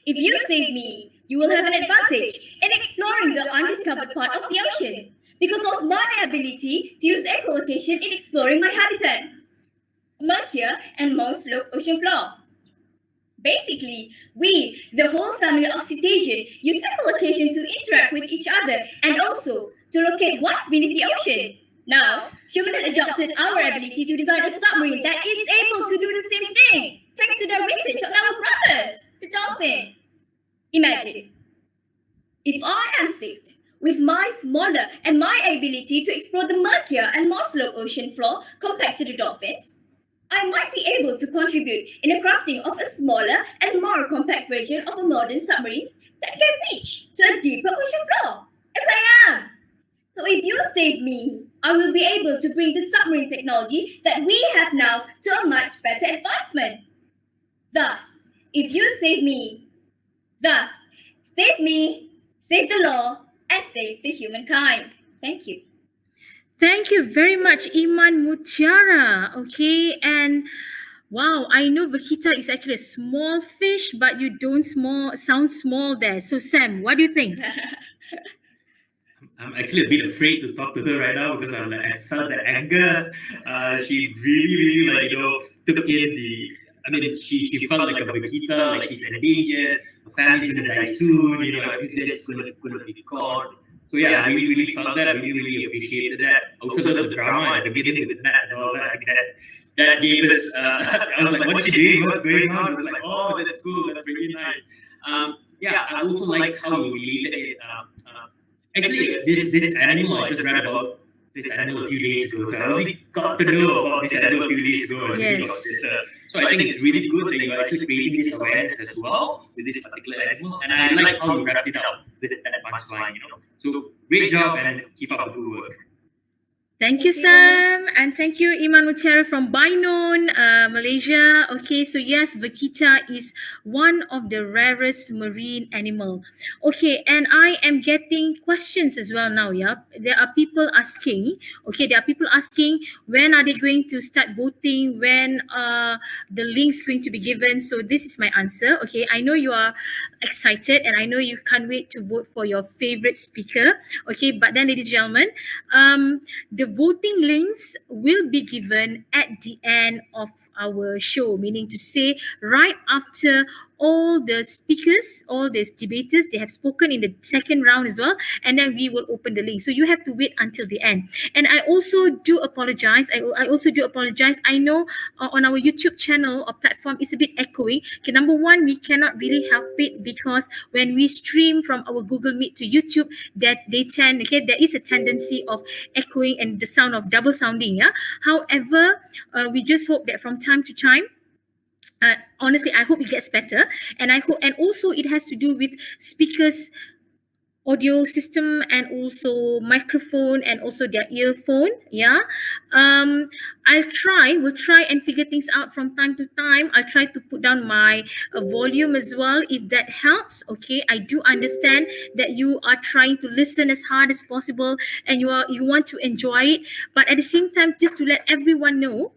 if you save me, you will have an advantage in exploring the undiscovered part of the ocean because of my ability to use echolocation in exploring my habitat, murkier and more slope ocean floor. Basically, we, the whole family of cetacean, use echolocation to interact with each other and also to locate what's beneath the ocean. Now, humans adopted our ability to design a submarine that is able to do the same thing, thanks to the research of our brothers, the dolphin. Imagine, if I am saved with my smaller and my ability to explore the murkier and more slow ocean floor compared to the dolphins, I might be able to contribute in the crafting of a smaller and more compact version of a modern submarines that can reach to a deeper ocean floor, as I am. So if you save me, I will be able to bring the submarine technology that we have now to a much better advancement. Thus, if you save me, save me, save the law, and save the humankind. Thank you. Thank you very much, Iman Mutiara. Okay, and wow, I know Vakita is actually a small fish, but you don't sound small there. So Sam, what do you think? I'm actually a bit afraid to talk to her right now because I felt that anger. She really like took in the. I mean, she felt like a Vegeta, like she's endangered. Her family's gonna die soon. This guy's gonna be gone. So yeah, I really felt that. I really appreciated that. Also the drama at the beginning with Nat and all that. I mean, that gave us. I was like, what's she doing? What's going on? I was like, oh, that's cool. That's really nice. Yeah, I also like how you related it. Actually, this animal, I just read about this animal a few days ago. So I only got to know about this animal a few days ago. Yes. So I think it's really good that you're actually creating this awareness as well with this particular animal. And I like how you wrapped it up with that punchline, So great job and keep up the good work. Thank you, Sam, and thank you, Iman Mutiara from Bainon, Malaysia. Okay, so yes, Vakita is one of the rarest marine animal. Okay, and I am getting questions as well now. Yeah, there are people asking. Okay, there are people asking when are they going to start voting? When the links going to be given? So this is my answer. Okay, I know you are excited, and I know you can't wait to vote for your favorite speaker. Okay, but then, ladies and gentlemen, the voting links will be given at the end of our show, meaning to say right after all the speakers, all these debaters, they have spoken in the second round as well, and then we will open the link. So you have to wait until the end. And I also do apologize. I know on our YouTube channel or platform it's a bit echoing. Okay, number one, we cannot really help it because when we stream from our Google Meet to YouTube, there is a tendency of echoing and the sound of double sounding. Yeah. However, we just hope that from time to time, honestly, I hope it gets better, and also it has to do with speakers' audio system and also microphone and also their earphone. Yeah, we'll try and figure things out from time to time. I'll try to put down my volume as well if that helps. Okay, I do understand that you are trying to listen as hard as possible and you want to enjoy it, but at the same time, just to let everyone know,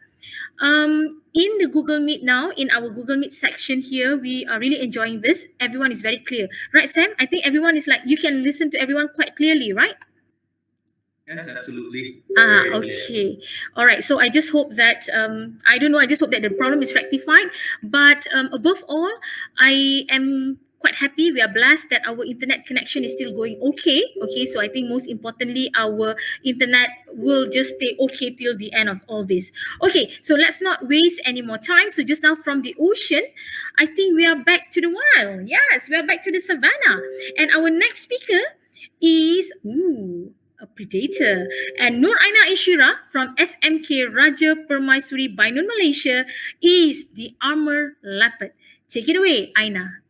in the Google Meet now, in our Google Meet section here, we are really enjoying this. Everyone is very clear. Right, Sam? I think everyone is you can listen to everyone quite clearly, right? Yes, absolutely. Okay. All right. So I just hope that, I don't know, I just hope that the problem is rectified. But above all, I am quite happy. We are blessed that our internet connection is still going okay. Okay, so I think most importantly, our internet will just stay okay till the end of all this. Okay, so let's not waste any more time. So just now from the ocean, I think we are back to the wild. Yes, we are back to the savannah. And our next speaker is a predator. And Nurhasanah Ishira from SMK Raja Permaisuri Bainon, Malaysia is the armor leopard. Take it away, Aina.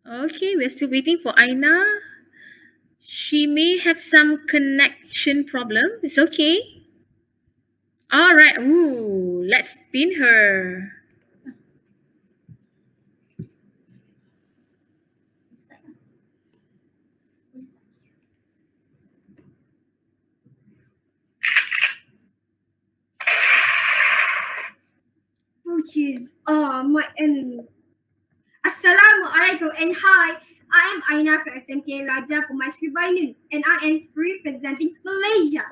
Okay, we're still waiting for Aina. She may have some connection problem. It's okay. All right. Ooh, let's spin her. Pooches are my enemy. Assalamualaikum and hi. I am Aina from SMK Raja Pumasri Bainun and I am representing Malaysia.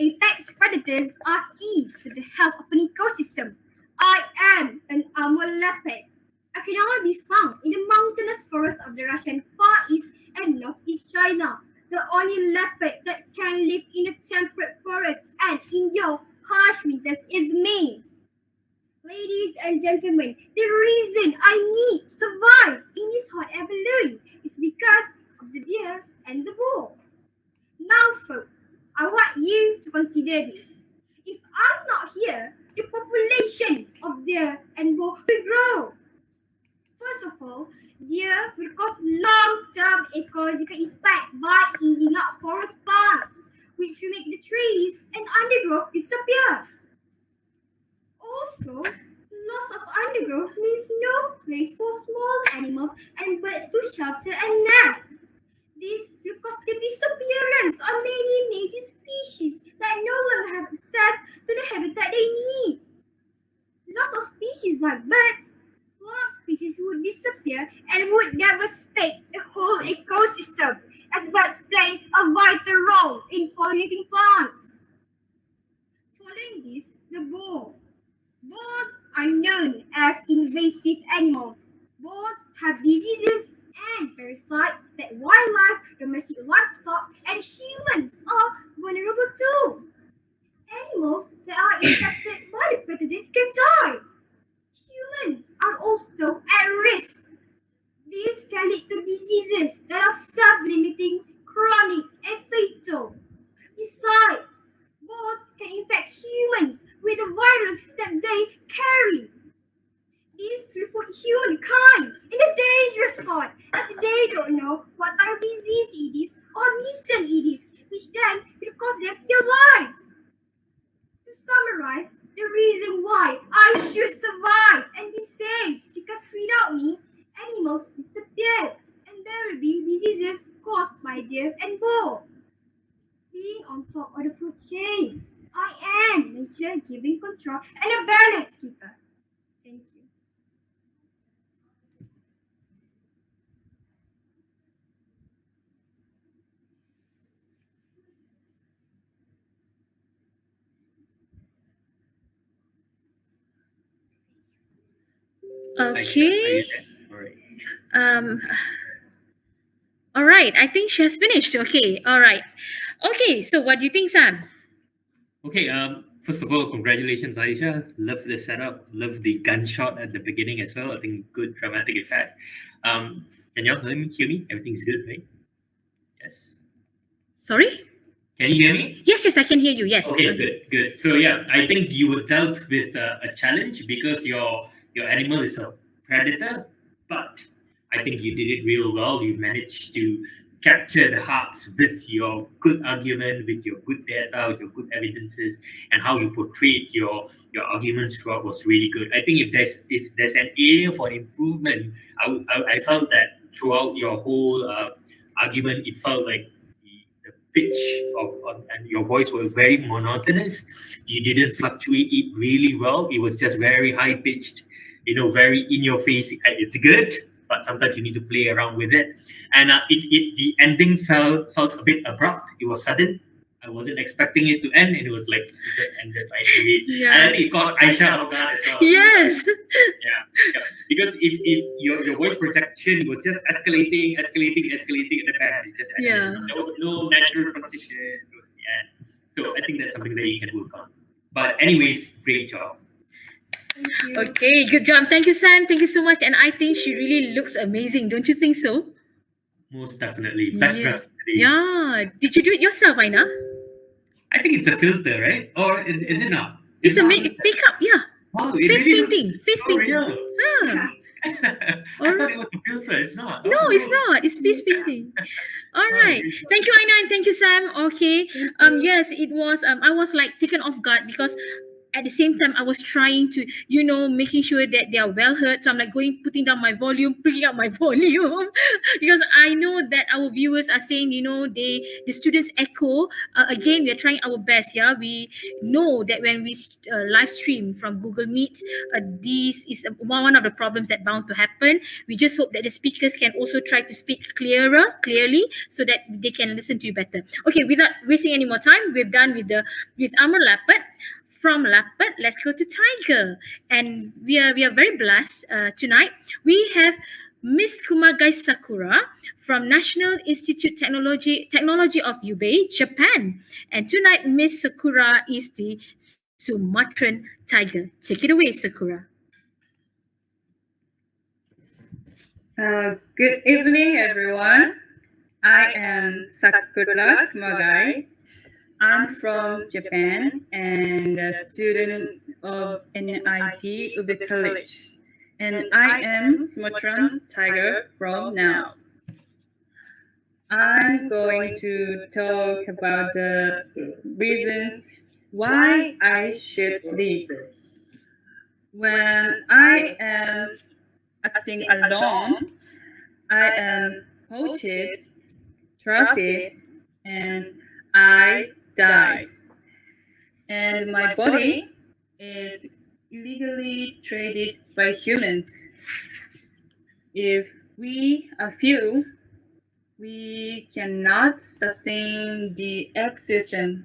Apex predators are key to the health of an ecosystem. I am an armor leopard. I can only be found in the mountainous forests of the Russian Far East and Northeast China. The only leopard that can live in the temperate forests and endure harsh winters is me. Ladies and gentlemen, the reason I need to survive in this hot air balloon is because of the deer and the bull. Now, folks, I want you to consider this. If I'm not here, the population of deer and bull will grow. First of all, deer will cause long-term ecological effect by eating up forest plants, which will make the trees and undergrowth disappear. Also, loss of undergrowth means no place for small animals and birds to shelter and nest. This will cause the disappearance of many native species that no longer have access to the habitat they need. Loss of species like birds, plant species would disappear and would devastate the whole ecosystem, as birds play a vital role in pollinating plants. Following this, the bull. Bulls are known as invasive animals. Bulls have diseases and parasites that wildlife, domestic livestock, and humans are vulnerable to. Animals that are infected by the pathogen can die. Humans are also at risk. This can lead to diseases that are self-limiting, chronic, and fatal. Besides, bulls can infect humans with the virus that they carry. This will put humankind in a dangerous spot as they don't know what type of disease it is or mutant it is, which then will cost them their lives. To summarize, the reason why I should survive and be safe because without me, animals disappear and there will be diseases caused by deer and bull. Being on top of the food chain, I am nature giving control and a balance keeper. Thank you. Okay. All right. Um. All right. I think she has finished. Okay. All right. Okay. So, what do you think, Sam? Okay, first of all, congratulations, Aisha. Love the setup. Love the gunshot at the beginning as well. I think good dramatic effect. Can y'all hear me? Everything's good, right? Yes. Sorry. Can you hear me? Yes. Yes. I can hear you. Yes. Okay, good. So yeah, I think you were dealt with a challenge because your animal is a predator, but I think you did it real well. You managed to capture the hearts with your good argument, with your good data, with your good evidences, and how you portrayed your arguments throughout was really good. I think if there's an area for improvement, I felt that throughout your whole argument, it felt like the pitch of and your voice was very monotonous. You didn't fluctuate it really well. It was just very high pitched, very in your face. It's good, but sometimes you need to play around with it. And the ending felt a bit abrupt. It was sudden. I wasn't expecting it to end, and it was like it just ended right away. Yeah. And it caught Aisha off guard as well. Yes. Yeah. Because if your voice projection was just escalating at the band, it just ended. No natural transition towards the end. So I think that's something that you can work on. But anyways, great job. Okay, good job. Thank you, Sam. Thank you so much. And I think she really looks amazing. Don't you think so? Most definitely. Best dress today. Yeah. Did you do it yourself, Aina? I think it's a filter, right? Or is it not? It's a makeup. Yeah. Wow, Face painting. Face painting. Real. Ah. I thought it was a filter. It's not. No, it's not. It's face painting. All right. Thank you, Aina, and thank you, Sam. Okay. Yes, it was. I was like taken off guard because at the same time I was trying to, making sure that they are well heard. So I'm like putting down my volume, bringing up my volume, because I know that our viewers are saying, the students echo. Again, we are trying our best. Yeah, we know that when we live stream from Google Meet, this is one of the problems that bound to happen. We just hope that the speakers can also try to speak clearly, so that they can listen to you better. Okay, without wasting any more time, we're done with Amar Lapat. From Lapat, let's go to Tiger, and we are very blessed tonight. We have Miss Kumagai Sakura from National Institute Technology of Yubei, Japan, and tonight Miss Sakura is the Sumatran Tiger. Take it away, Sakura. Good evening, everyone. I am Sakura Kumagai. I'm from Japan and a student of NIT Ube College. And I am Sumatran Tiger from now. I'm going to talk about the reasons why I should leave. When I am acting alone, I am poached, trafficked, and I died. And my body is illegally traded by humans. If we are few, we cannot sustain the existence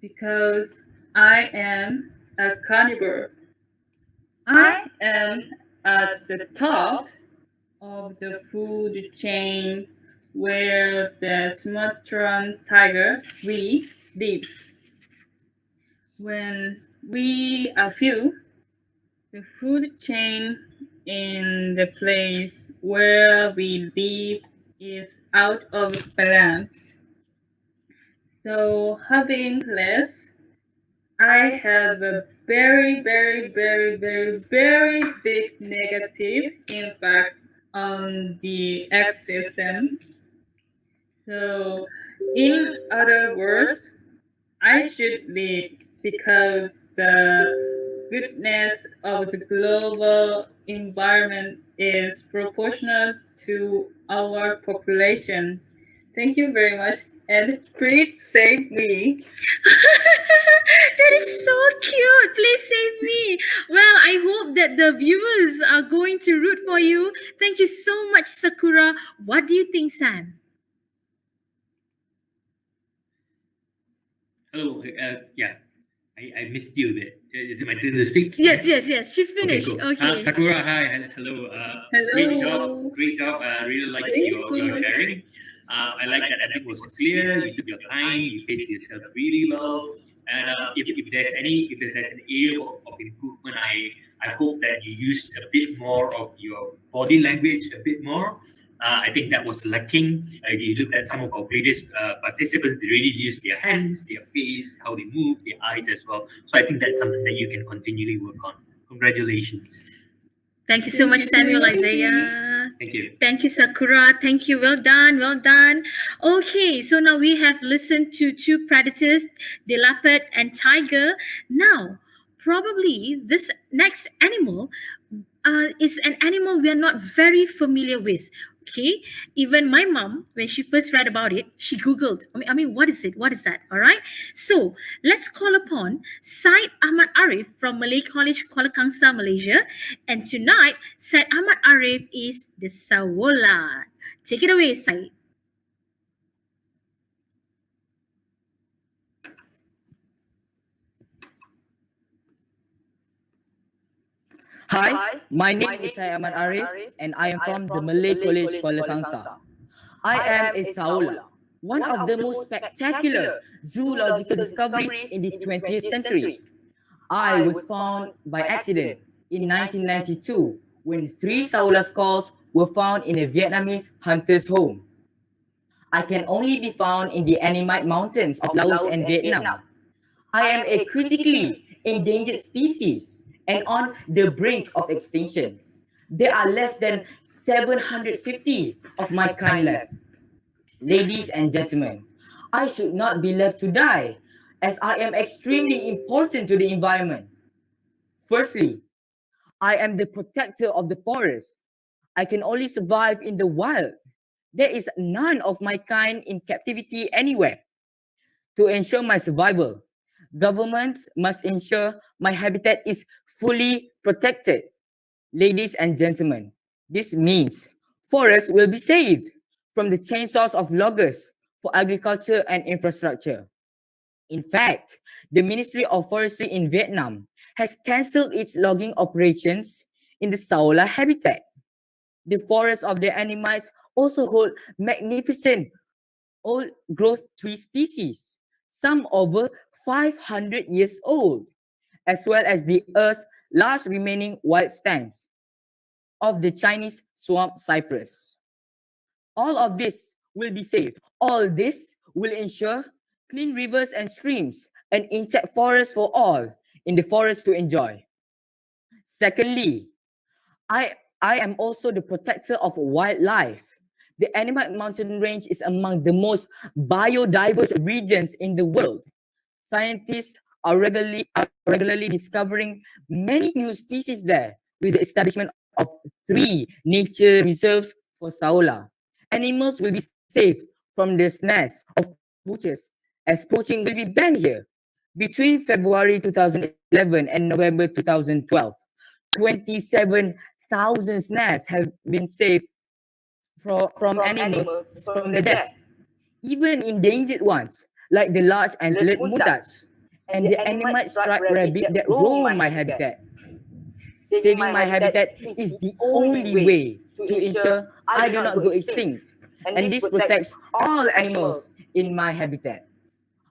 because I am a carnivore. I am at the top of the food chain where the Sumatran tiger we live. When we are few, the food chain in the place where we live is out of balance. So having less, I have a very, very, very, very, very big negative impact on the ecosystem. So, in other words, I should lead because the goodness of the global environment is proportional to our population. Thank you very much, and please save me. That is so cute. Please save me. Well, I hope that the viewers are going to root for you. Thank you so much, Sakura. What do you think, Sam? Hello. Yeah, I missed you a bit. Is it my turn to speak? Yes. She's finished. Okay. Sakura, hi. Hello. Hello. Great job. I really like your sharing. I like that everything was clear. You took your time. You paced yourself really well. And if there's an area of improvement, I hope that you use a bit more of your body language, a bit more. I think that was lacking. You looked at some of our previous participants, they really use their hands, their face, how they move, their eyes as well. So I think that's something that you can continually work on. Congratulations. Thank you so much, Samuel, Isaiah. Thank you. Thank you, Sakura. Thank you. Well done. Okay, so now we have listened to two predators, the leopard and tiger. Now, probably this next animal is an animal we are not very familiar with. Okay, even my mom, when she first read about it, she Googled, I mean, what is it? What is that? All right. So let's call upon Syed Ahmad Arif from Malay College, Kuala Kangsar, Malaysia. And tonight, Syed Ahmad Arif is the Sekolah. Take it away, Syed. Hi, my name is Ahmad Arif and I am from the Malay College, Kuala Kangsar. I am a Sekolah, one of the most spectacular zoological discoveries in the 20th century. I was found by accident in 1992 when 3 Sekolah skulls were found in a Vietnamese hunter's home. I can only be found in the Annamite Mountains of Laos and Vietnam. I am a critically endangered species and on the brink of extinction. There are less than 750 of my kind left. Ladies and gentlemen, I should not be left to die, as I am extremely important to the environment. Firstly, I am the protector of the forest. I can only survive in the wild. There is none of my kind in captivity anywhere. To ensure my survival, governments must ensure my habitat is fully protected. Ladies and gentlemen, this means forests will be saved from the chainsaws of loggers for agriculture and infrastructure. In fact, the Ministry of Forestry in Vietnam has cancelled its logging operations in the Sekolah habitat. The forests of the Annamites also hold magnificent old growth tree species, some over 500 years old, as well as the Earth's last remaining wild stands of the Chinese swamp cypress. All of this will be saved. All this will ensure clean rivers and streams, an intact forest for all in the forest to enjoy. Secondly, I, I am also the protector of wildlife. The Annamite mountain range is among the most biodiverse regions in the world. Scientists are regularly discovering many new species there with the establishment of 3 nature reserves for Saola. Animals will be safe from the snares of poachers as poaching will be banned here. Between February 2011 and November 2012, 27,000 snares have been saved from animals from the death. Even endangered ones, like the large antlered muntaz and the Annamite striped rabbit that roam my habitat. Saving my habitat is the only way to ensure I do not go extinct, and this protects all animals in my habitat.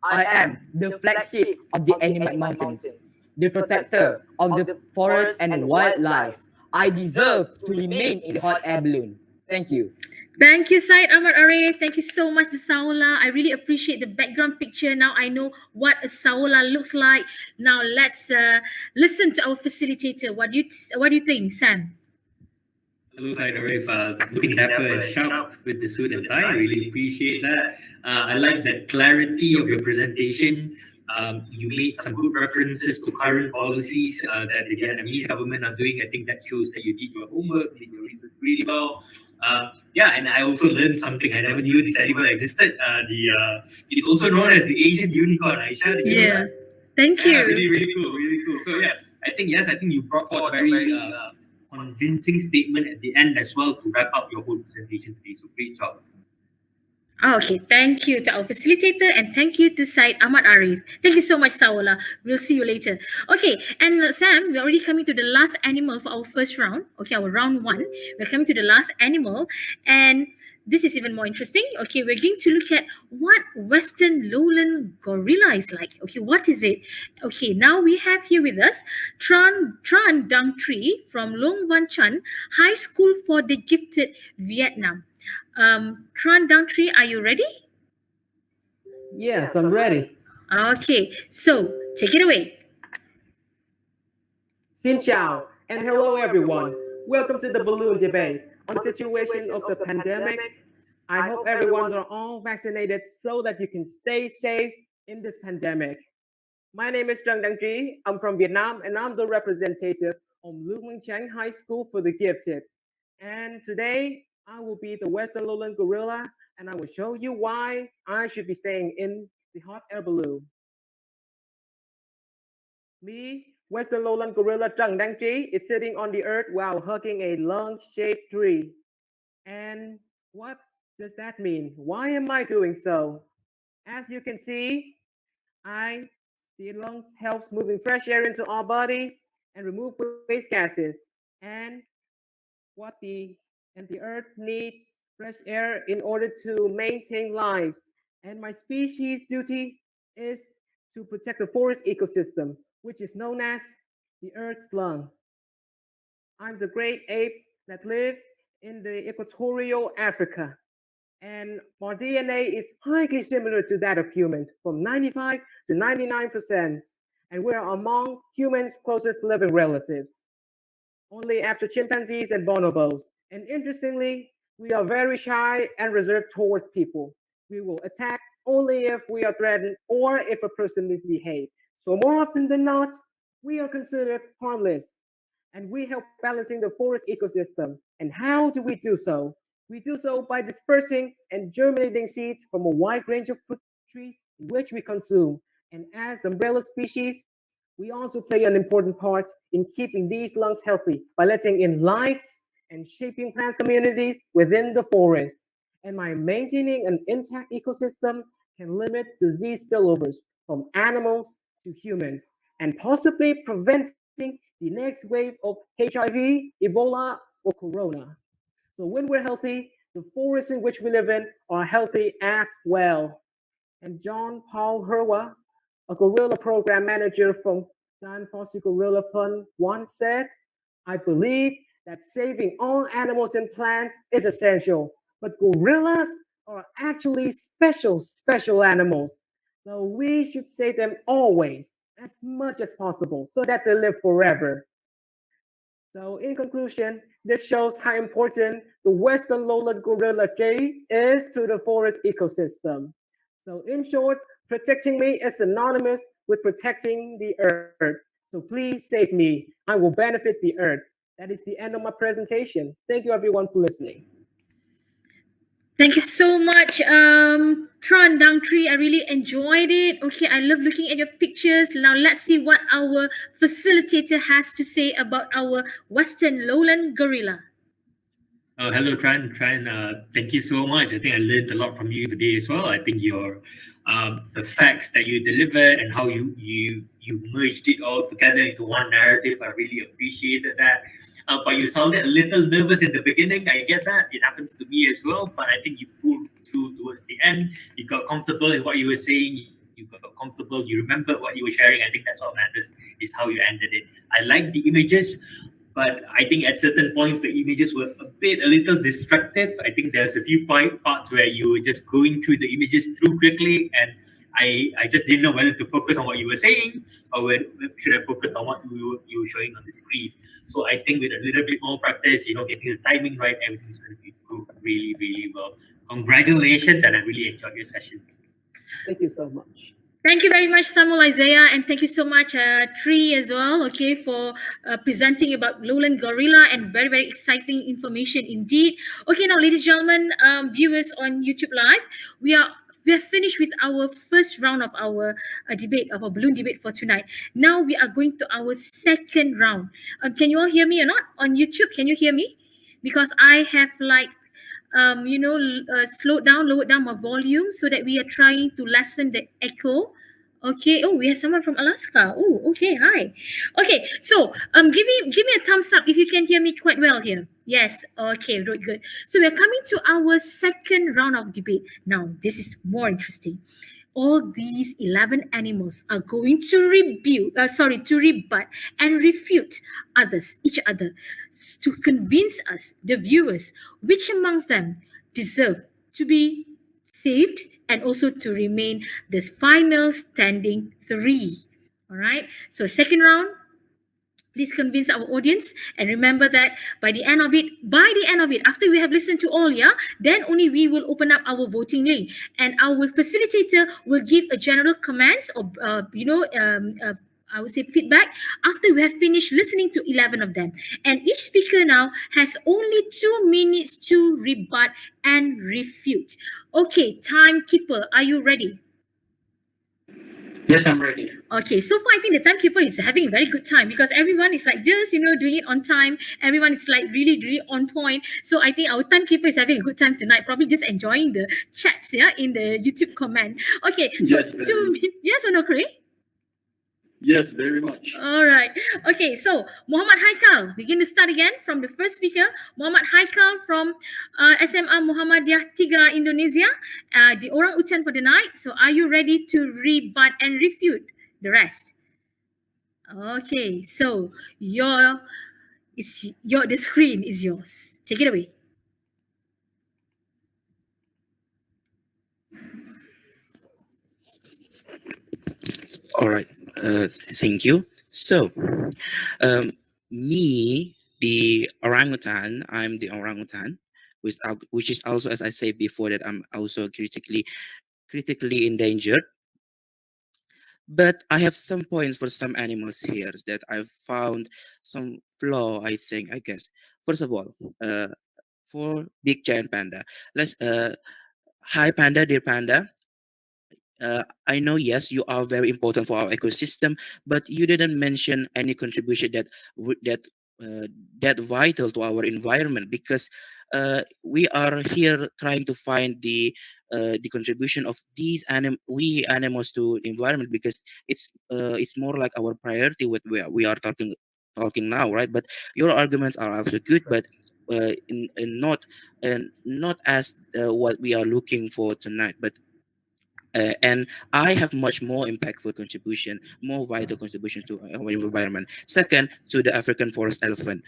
I am the flagship of the Annamite Mountains, the protector of the forest and wildlife. I deserve to remain in the hot air balloon. Thank you. Thank you, Syed Ahmad Arif. Thank you so much, the Saola. I really appreciate the background picture. Now I know what a Saola looks like. Now let's listen to our facilitator. What do you think, Sam? Hello, Syed Arif. Looking dapper and sharp with the suit and tie. I really appreciate that. I like the clarity of your presentation. You made some good references to current policies that the Vietnamese government are doing. I think that shows that you did your homework, did your research really well. Yeah, and I also learned something. I never knew this animal existed. It's also known as the Asian unicorn. Aisha, did you know that? Thank Yeah, you. really cool, really cool. So yeah, I think you brought forth a very convincing statement at the end as well to wrap up your whole presentation today. So great job. Okay, thank you to our facilitator and thank you to Syed Ahmad Arif. Thank you so much, Saola. We'll see you later. Okay, and Sam, we're already coming to the last animal for our first round. Okay, our round 1. We're coming to the last animal, and this is even more interesting. Okay, we're going to look at what Western lowland gorilla is like. Okay, what is it? Okay, now we have here with us Tran Dang Tri from Long Van Chan High School for the Gifted, Vietnam. Tran Dang Tri, are you ready? Yes, I'm ready. Okay, so take it away. Xin chào and hello everyone. Welcome to the balloon debate on the situation of the pandemic. I hope everyone are all vaccinated so that you can stay safe in this pandemic. My name is Trang Dang Tri. I'm from Vietnam and I'm the representative of Lưu Minh Chánh High School for the Gifted. And today I will be the Western lowland gorilla and I will show you why I should be staying in the hot air balloon. Me, Western lowland gorilla Trang Dang Tri, is sitting on the earth while hugging a lung-shaped tree. And what does that mean? Why am I doing so? As you can see, the lungs helps moving fresh air into our bodies and remove waste gases. And the earth needs fresh air in order to maintain lives. And my species duty is to protect the forest ecosystem, which is known as the earth's lung. I'm the great ape that lives in the equatorial Africa. And our DNA is highly similar to that of humans, from 95 to 99%. And we're among humans' closest living relatives. only after chimpanzees and bonobos. And interestingly, we are very shy and reserved towards people. We will attack only if we are threatened or if a person misbehaves. So more often than not, we are considered harmless and we help balancing the forest ecosystem. And how do we do so? We do so by dispersing and germinating seeds from a wide range of fruit trees which we consume. And as umbrella species, we also play an important part in keeping these lungs healthy by letting in light and shaping plant communities within the forest. And by maintaining an intact ecosystem can limit disease spillovers from animals to humans and possibly preventing the next wave of HIV, Ebola, or Corona. So when we're healthy, the forests in which we live in are healthy as well. And John Paul Herwa, a gorilla program manager from Dan Fossey Gorilla Fund, once said, I believe that saving all animals and plants is essential, but gorillas are actually special animals. So we should save them always, as much as possible, so that they live forever. So in conclusion, this shows how important the western lowland gorilla tree is to the forest ecosystem. So in short, protecting me is synonymous with protecting the earth. So please save me. I will benefit the earth. That is the end of my presentation. Thank you everyone for listening. Thank you so much, Tron Downtree. I really enjoyed it. Okay, I love looking at your pictures. Now let's see what our facilitator has to say about our Western Lowland gorilla. Hello, Tran. Thank you so much. I think I learned a lot from you today as well. I think your the facts that you delivered and how you merged it all together into one narrative. I really appreciated that. But you sounded a little nervous in the beginning. I get that. It happens to me as well. But I think you pulled through towards the end. You got comfortable in what you were saying. You got comfortable. You remembered what you were sharing. I think that's what matters. Is how you ended it. I like the images. But I think at certain points the images were a little distractive. I think there's a few parts where you were just going through the images too quickly, and I just didn't know whether to focus on what you were saying or whether should I focus on what you were showing on the screen. So I think with a little bit more practice, getting the timing right, everything's going to be really, really well. Congratulations, and I really enjoyed your session. Thank you so much. Thank you very much, Samuel Isaiah, and thank you so much, Tree, as well, okay, for presenting about lowland gorilla and very, very exciting information indeed. Okay, now, ladies and gentlemen, viewers on YouTube Live, we are finished with our first round of our debate, of our balloon debate for tonight. Now we are going to our second round. Can you all hear me or not on YouTube? Can you hear me? Because I have lowered down my volume so that we are trying to lessen the echo. Okay. Oh, we have someone from Alaska. Oh, okay. Hi. Okay. So, give me a thumbs up if you can hear me quite well here. Yes. Okay. Good. So we are coming to our second round of debate. Now, this is more interesting. All these 11 animals are going to rebut and refute each other, to convince us, the viewers, which amongst them deserve to be saved and also to remain this final standing 3. All right. So second round. Please convince our audience, and remember that by the end of it, after we have listened to all, then only we will open up our voting link, and our facilitator will give a general comments or I would say feedback after we have finished listening to 11 of them. And each speaker now has only 2 minutes to rebut and refute. Okay, timekeeper, are you ready? Yes, I'm ready. Okay, so far I think the timekeeper is having a very good time because everyone is like just doing it on time. Everyone is like really, really on point. So I think our timekeeper is having a good time tonight, probably just enjoying the chats in the YouTube comment. Okay, so Yes, 2 minutes. Yes or no, Craig? Yes, very much. All right. Okay, so Muhammad Haikal, we're going to start again from the first speaker. Muhammad Haikal from SMA Muhammadiyah 3 Indonesia, the orang utan for the night. So are you ready to rebut and refute the rest? Okay, so the screen is yours. Take it away. All right. Thank you. So, me the orangutan. I'm the orangutan, which is also, as I said before, that I'm also critically endangered. But I have some points for some animals here that I've found some flaw. I guess. First of all, uh, for big giant panda, let's hi panda, dear panda. I know, yes, you are very important for our ecosystem, but you didn't mention any contribution uh, that vital to our environment, because we are here trying to find the contribution of we animals to environment, because it's more like our priority what we are talking now, right? But your arguments are also good, but in not as what we are looking for tonight, but and I have much more impactful contribution, more vital contribution to our environment. Second, to the African forest elephant.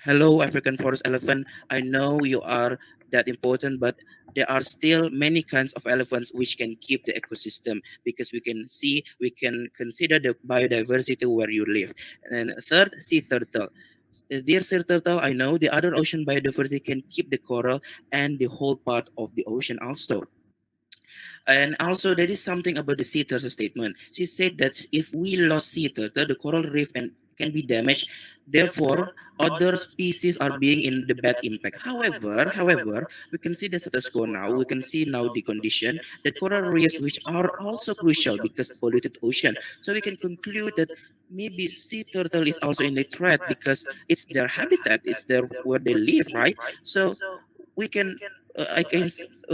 Hello, African forest elephant. I know you are that important, but there are still many kinds of elephants which can keep the ecosystem, because we can consider the biodiversity where you live. And third, sea turtle. Dear sea turtle, I know the other ocean biodiversity can keep the coral and the whole part of the ocean also. And also, there is something about the sea turtle statement. She said that if we lost sea turtle, the coral reef and can be damaged. Therefore, other species are being in the bad impact. However, we can see the status quo now. We can see now the condition that coral reefs, which are also crucial because polluted ocean. So we can conclude that maybe sea turtle is also in a threat because it's their habitat. It's their where they live, right? So we can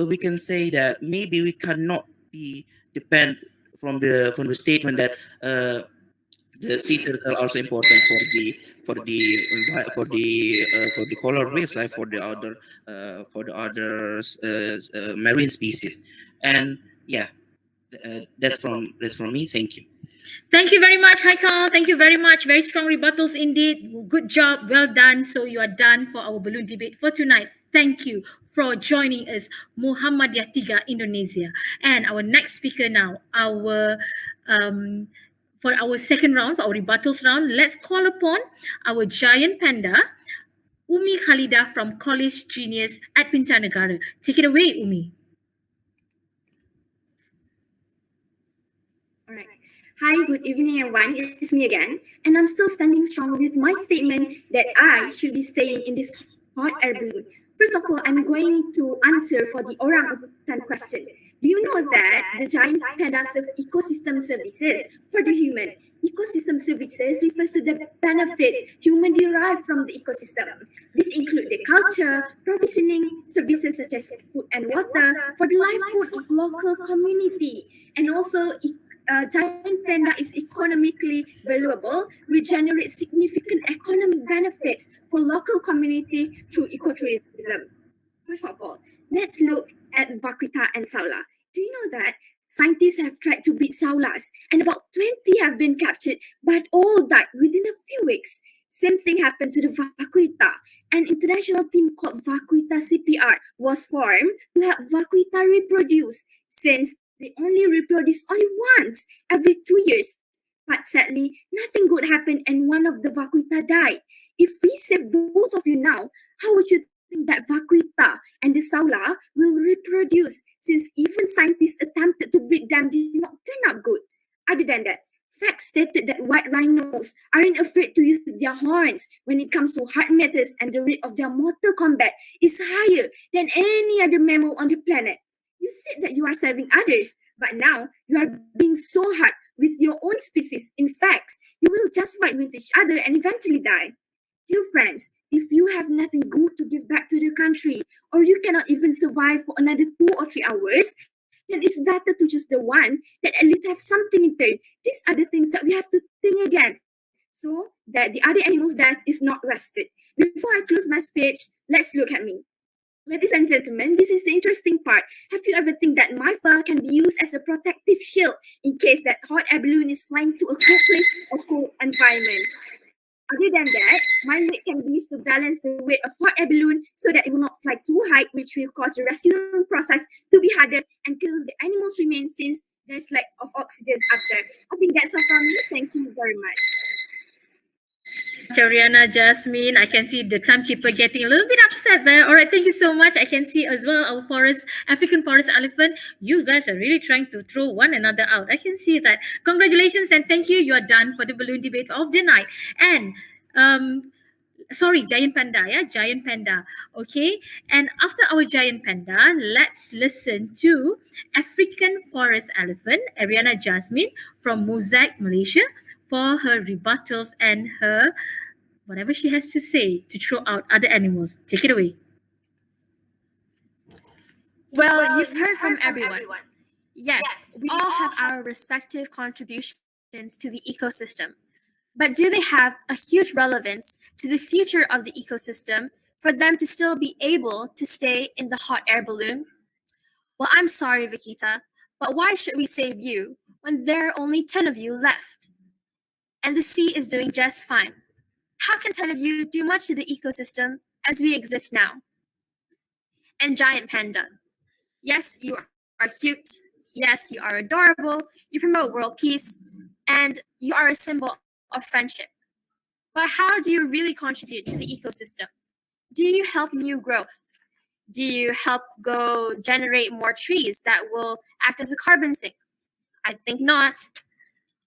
we can say that maybe we cannot be depend from the statement that the sea turtle also important for the coral reefs, right? For the other marine species. And yeah, that's from me. Thank you. Thank you very much, Haikal. Thank you very much. Very strong rebuttals indeed. Good job. Well done. So you are done for our balloon debate for tonight. Thank you for joining us, Muhammadiyah Tiga, Indonesia. And our next speaker now, for our second round, for our rebuttals round, let's call upon our giant panda, Umi Khalidah from College Genius at Pintanegara. Take it away, Umi. Alright. Hi, good evening everyone. It's me again. And I'm still standing strong with my statement that I should be staying in this hot air balloon. First of all, I'm going to answer for the orangutan question. Do you know that the giant panda serve ecosystem services for the human? Ecosystem services refers to the benefits human derive from the ecosystem. This include the culture, provisioning services such as food and water for the livelihood of local community, and also giant panda is economically valuable, which generates significant economic benefits for local community through ecotourism. First of all, let's look at vaquita and saula. Do you know that scientists have tried to breed saulas and about 20 have been captured, but all died within a few weeks? Same thing happened to the vaquita. An international team called Vaquita CPR was formed to help vaquita reproduce, since they only reproduce only once every 2 years. But sadly, nothing good happened and one of the vaquita died. If we save both of you now, how would you think that vaquita and the saula will reproduce, since even scientists attempted to breed them did not turn out good? Other than that, facts stated that white rhinos aren't afraid to use their horns when it comes to hard matters, and the rate of their mortal combat is higher than any other mammal on the planet. You said that you are serving others, but now you are being so hard with your own species. In fact, you will just fight with each other and eventually die. Dear friends, if you have nothing good to give back to the country, or you cannot even survive for another 2 or 3 hours, then it's better to choose the one that at least have something in turn. These are the things that we have to think again, so that the other animals' death is not wasted. Before I close my speech, let's look at me. Ladies and gentlemen, this is the interesting part. Have you ever think that my fur can be used as a protective shield in case that hot air balloon is flying to a cold place or cold environment? Other than that, my leg can be used to balance the weight of hot air balloon so that it will not fly too high, which will cause the rescue process to be harder and kill the animals' remains, since there's lack of oxygen up there. I think that's all from me. Thank you very much. Ariana, Jasmine, I can see the timekeeper getting a little bit upset there. All right, thank you so much. I can see as well our African forest elephant. You guys are really trying to throw one another out. I can see that. Congratulations and thank you. You are done for the balloon debate of the night. And sorry, giant panda, yeah, giant panda. Okay, and after our giant panda, let's listen to African forest elephant Ariana Jasmine from Mosaic, Malaysia, for her rebuttals and her whatever she has to say to throw out other animals. Take it away. Well, you've heard from everyone. Yes, we all have our respective contributions to the ecosystem. But do they have a huge relevance to the future of the ecosystem for them to still be able to stay in the hot air balloon? Well, I'm sorry, Vikita, but why should we save you when there are only 10 of you left? And the sea is doing just fine. How can 10 of you do much to the ecosystem as we exist now? And giant panda. Yes, you are cute. Yes, you are adorable. You promote world peace. And you are a symbol of friendship. But how do you really contribute to the ecosystem? Do you help new growth? Do you help go generate more trees that will act as a carbon sink? I think not.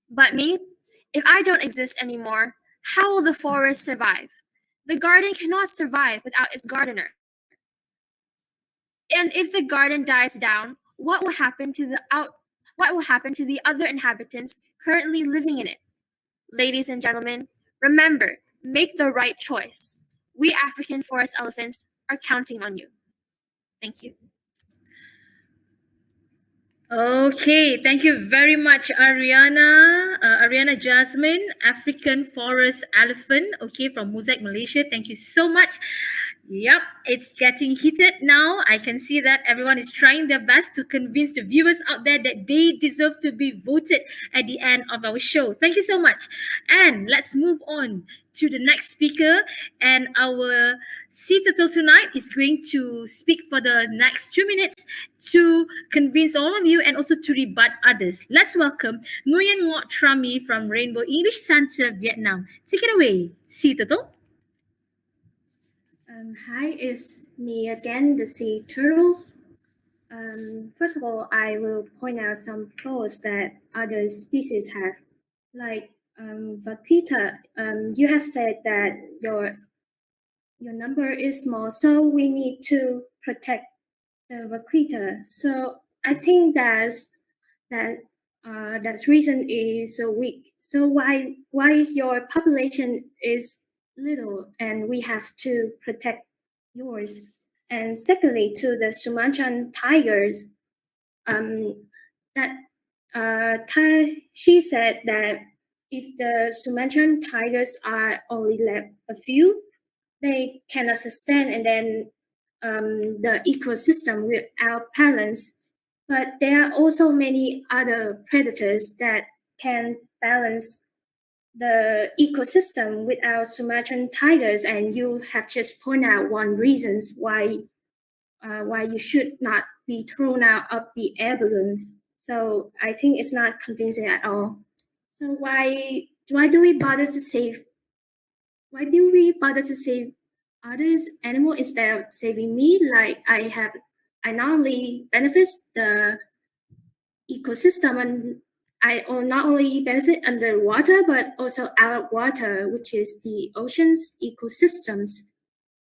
But me, if I don't exist anymore, how will the forest survive? The garden cannot survive without its gardener. And if the garden dies down, what will happen to the other inhabitants currently living in it? Ladies and gentlemen, remember, make the right choice. We African forest elephants are counting on you. Thank you. Okay, thank you very much, Ariana. Ariana Jasmine, African forest elephant, okay, from Mosaic, Malaysia. Thank you so much. Yep, it's getting heated now. I can see that everyone is trying their best to convince the viewers out there that they deserve to be voted at the end of our show. Thank you so much. And let's move on to the next speaker. And our sea turtle tonight is going to speak for the next 2 minutes to convince all of you and also to rebut others. Let's welcome Nguyen Ngoc Trami from Rainbow English Center, Vietnam. Take it away, sea turtle. Hi, it's me again, the sea turtle. First of all, I will point out some flaws that other species have. Like Vakita, you have said that your number is small, so we need to protect the Vakita. So I think that reason is so weak. So why is your population is little and we have to protect yours? And secondly, to the Sumatran tigers, she said that if the Sumatran tigers are only left a few, they cannot sustain, and then the ecosystem will outbalance. But there are also many other predators that can balance the ecosystem without Sumatran tigers, and you have just pointed out one reasons why you should not be thrown out of the air balloon. So I think it's not convincing at all. So why do we bother to save? Why do we bother to save others animal instead of saving me? Like I not only benefits the ecosystem and I not only benefit underwater but also out of water, which is the oceans ecosystems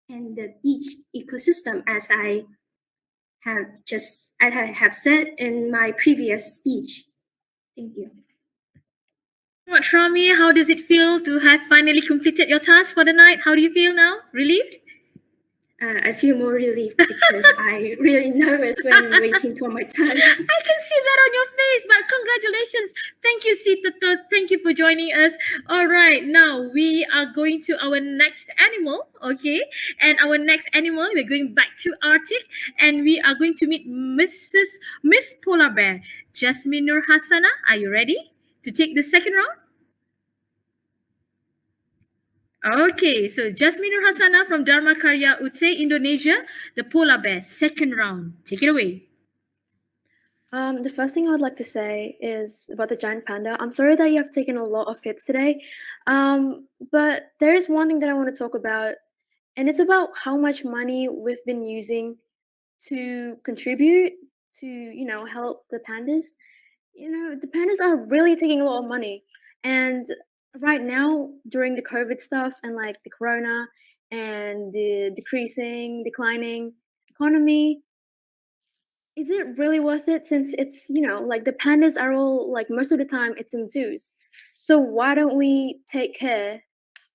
and the beach ecosystem, as I have said in my previous speech. Thank you. What, Rami, how does it feel to have finally completed your task for the night? How do you feel now? Relieved? I feel more relieved because I'm really nervous when waiting for my turn. I can see that on your face, but congratulations. Thank you, Sita. Thank you for joining us. All right, now we are going to our next animal, okay? And our next animal, we're going back to Arctic, and we are going to meet Miss Polar Bear, Jasmine Nurhasanah. Are you ready to take the second round? Okay, so Jasmine Nurhasanah from Dharma Karya Ute, Indonesia, the polar bear, second round. Take it away. The first thing I would like to say is about the giant panda. I'm sorry that you have taken a lot of hits today, but there is one thing that I want to talk about, and it's about how much money we've been using to contribute to, help the pandas. The pandas are really taking a lot of money, and right now during the COVID stuff and like the corona and the declining economy, is it really worth it since it's, like the pandas are all like most of the time it's in zoos. So why don't we take care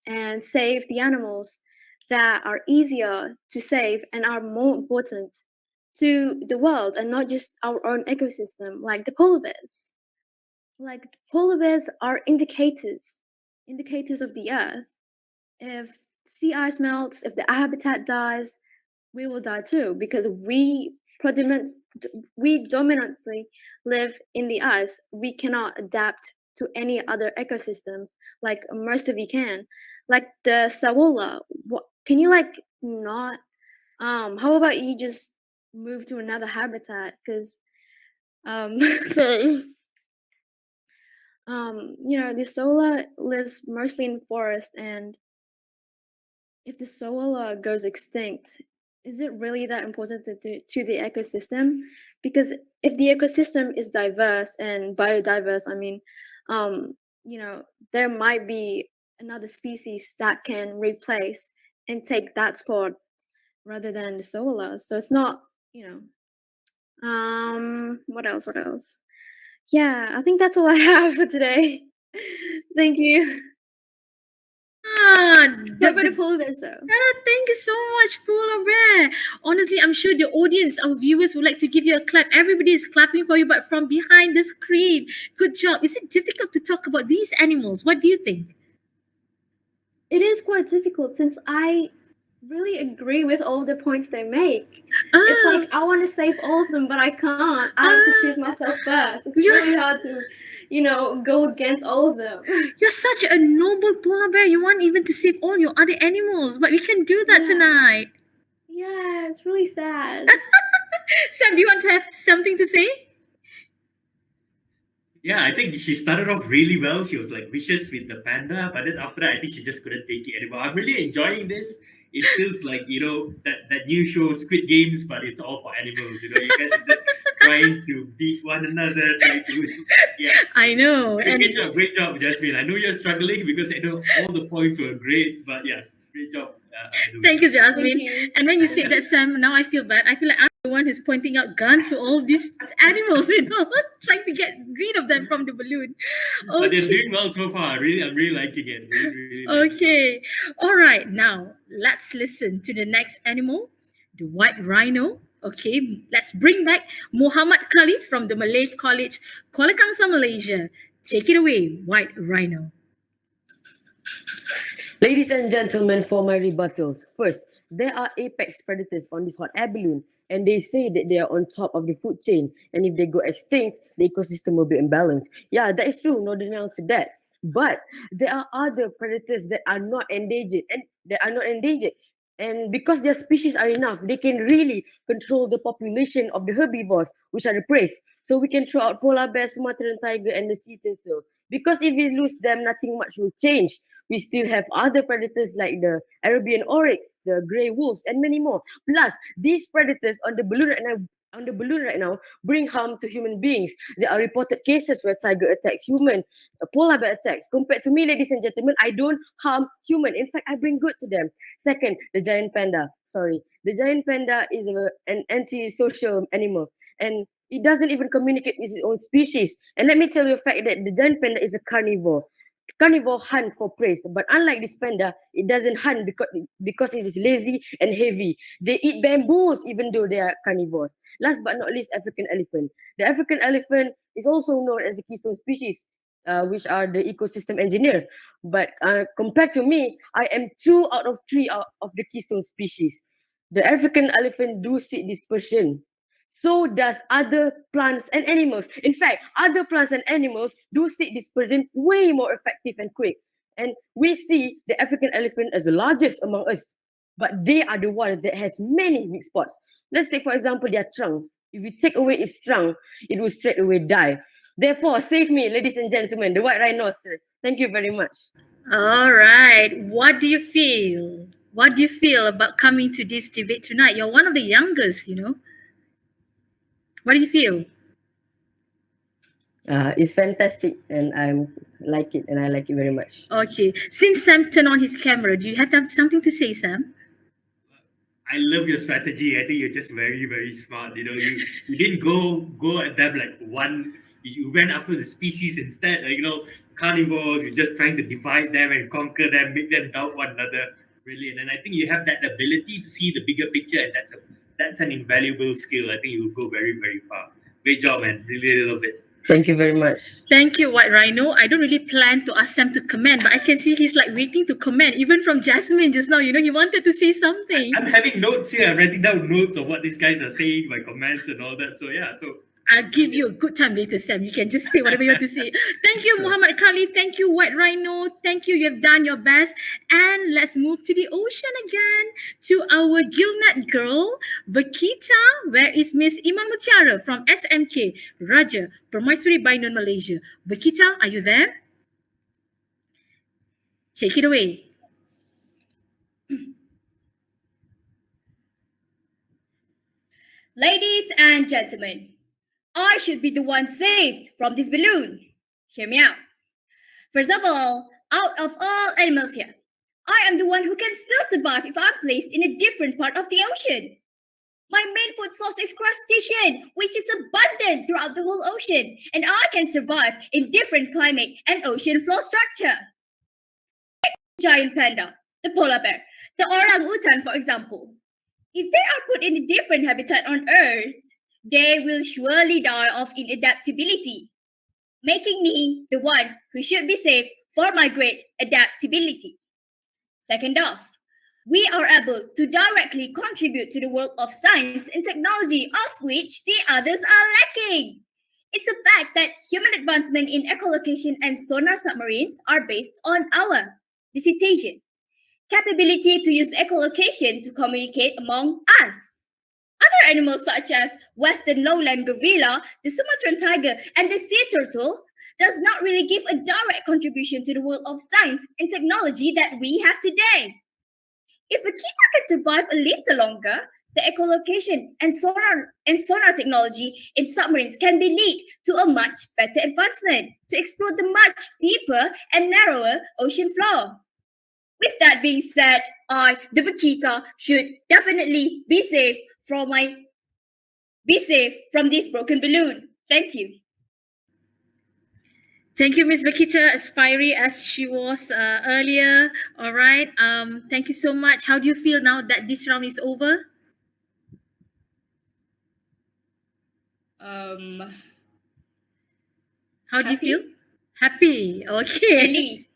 and save the animals that are easier to save and are more important to the world and not just our own ecosystem, like the polar bears. Like polar bears are indicators of the earth. If sea ice melts, if the habitat dies, we will die too because predominant, we dominantly live in the ice. We cannot adapt to any other ecosystems like most of you can. Like the Sekolah, what can you like not? How about you just move to another habitat? Because sorry. The Sola lives mostly in forest, and if the Sola goes extinct, is it really that important to the ecosystem? Because if the ecosystem is diverse and biodiverse, I mean, um, there might be another species that can replace and take that spot rather than the Sola. So it's not, what else? What else? Yeah, I think that's all I have for today. Thank you. Ah, Go for the polar bears though. Thank you so much, Polar Bear. Honestly, I'm sure the audience, our viewers, would like to give you a clap. Everybody is clapping for you, but from behind the screen. Good job. Is it difficult to talk about these animals? What do you think? It is quite difficult since I really agree with all the points they make. Ah, It's like I want to save all of them, but I can't. I have to choose myself first. It's Yes. really hard to, go against all of them. You're such a noble polar bear. You want even to save all your other animals, but we can do that tonight. Yeah, it's really sad. Sam, do you want to have something to say? Yeah, I think she started off really well. She was like vicious with the panda, but then after that, I think she just couldn't take it anymore. I'm really enjoying this. It feels like that new show Squid Games, but it's all for animals. You guys are just trying to beat one another, trying to yeah. I know. Great job, Jasmine. I know you're struggling because I know all the points were great, but yeah, great job. Thank you, Jasmine. Thank you. And when you said that, Sam, now I feel bad. I feel like I'm the one who's pointing out guns to all these animals, trying to get rid of them from the balloon. But they're doing well so far. I'm really liking it. Really liking it. Okay. All right. Now, let's listen to the next animal, the white rhino. Okay. Let's bring back Muhammad Khalif from the Malay College, Kuala Kangsar, Malaysia. Take it away, white rhino. Ladies and gentlemen, for my rebuttals. First, there are apex predators on this hot air balloon, and they say that they are on top of the food chain, and if they go extinct, the ecosystem will be imbalanced. Yeah, that is true, no denial to that. But there are other predators that are not endangered, and because their species are enough, they can really control the population of the herbivores, which are the prey. So we can throw out polar bear, Sumatran tiger, and the sea turtle. Because if we lose them, nothing much will change. We still have other predators like the Arabian oryx, the grey wolves, and many more. Plus, these predators on the balloon right now bring harm to human beings. There are reported cases where tiger attacks human, polar bear attacks. Compared to me, ladies and gentlemen, I don't harm human. In fact, I bring good to them. Second, the giant panda. Sorry, the giant panda is an antisocial animal, and it doesn't even communicate with its own species. And let me tell you a fact that the giant panda is a carnivore. Carnivore hunt for prey, but unlike this panda, it doesn't hunt because it is lazy and heavy. They eat bamboos even though they are carnivores. Last but not least, African elephant. The African elephant is also known as a keystone species, which are the ecosystem engineer. But compared to me, I am 2 out of 3 out of the keystone species. The African elephant do seed dispersion. So does other plants and animals. In fact, other plants and animals do seed dispersion way more effective and quick. And we see the African elephant as the largest among us. but they are the ones that has many weak spots. Let's take for example their trunks. If you take away its trunk, it will straight away die. Therefore, save me, ladies and gentlemen, the white rhinoceros. Thank you very much. All right. What do you feel? What do you feel about coming to this debate tonight? You're one of the youngest, you know. What do you feel? It's fantastic, and I like it, and I like it very much. Okay. Since Sam turned on his camera, do you have something to say, Sam? I love your strategy. I think you're just very, very smart. You know, you didn't go at them like one. You went after the species instead. You know, carnivores. You're just trying to divide them and conquer them, make them doubt one another. Brilliant. And I think you have that ability to see the bigger picture, and that's an invaluable skill. I think you will go very, very far. Great job, man. Really love it. Thank you very much. Thank you, White Rhino. I don't really plan to ask Sam to comment, but I can see he's like waiting to comment, even from Jasmine just now. You know, he wanted to say something. I'm having notes here. I'm writing down notes of what these guys are saying, my comments and all that. So yeah, I'll give you a good time later, Sam. You can just say whatever you want to say. Thank you, Muhammad Khalif. Thank you, White Rhino. Thank you. You have done your best. And let's move to the ocean again, to our Gilnet girl, Vakita. Where is Miss Iman Mutiara from SMK, Raja, Permaisuri Bainun, Malaysia? Vakita, are you there? Take it away. Ladies and gentlemen, I should be the one saved from this balloon. Hear me out. First of all, out of all animals here, I am the one who can still survive if I'm placed in a different part of the ocean. My main food source is crustacean, which is abundant throughout the whole ocean, and I can survive in different climate and ocean floor structure. Giant panda, the polar bear, the orangutan, for example. If they are put in a different habitat on Earth, they will surely die of inadaptability, making me the one who should be saved for my great adaptability. Second off, we are able to directly contribute to the world of science and technology, of which the others are lacking. It's a fact that human advancement in echolocation and sonar submarines are based on our, the cetacean, capability to use echolocation to communicate among us. Other animals such as western lowland gorilla, the Sumatran tiger, and the sea turtle does not really give a direct contribution to the world of science and technology that we have today. If a cheetah can survive a little longer, the echolocation and sonar technology in submarines can be lead to a much better advancement to explore the much deeper and narrower ocean floor. With that being said, I, the Vakita, should definitely be saved from this broken balloon. Thank you. Thank you, Miss Vakita, as fiery as she was earlier. All right. Thank you so much. How do you feel now that this round is over? How do you feel? Happy. Okay. Really?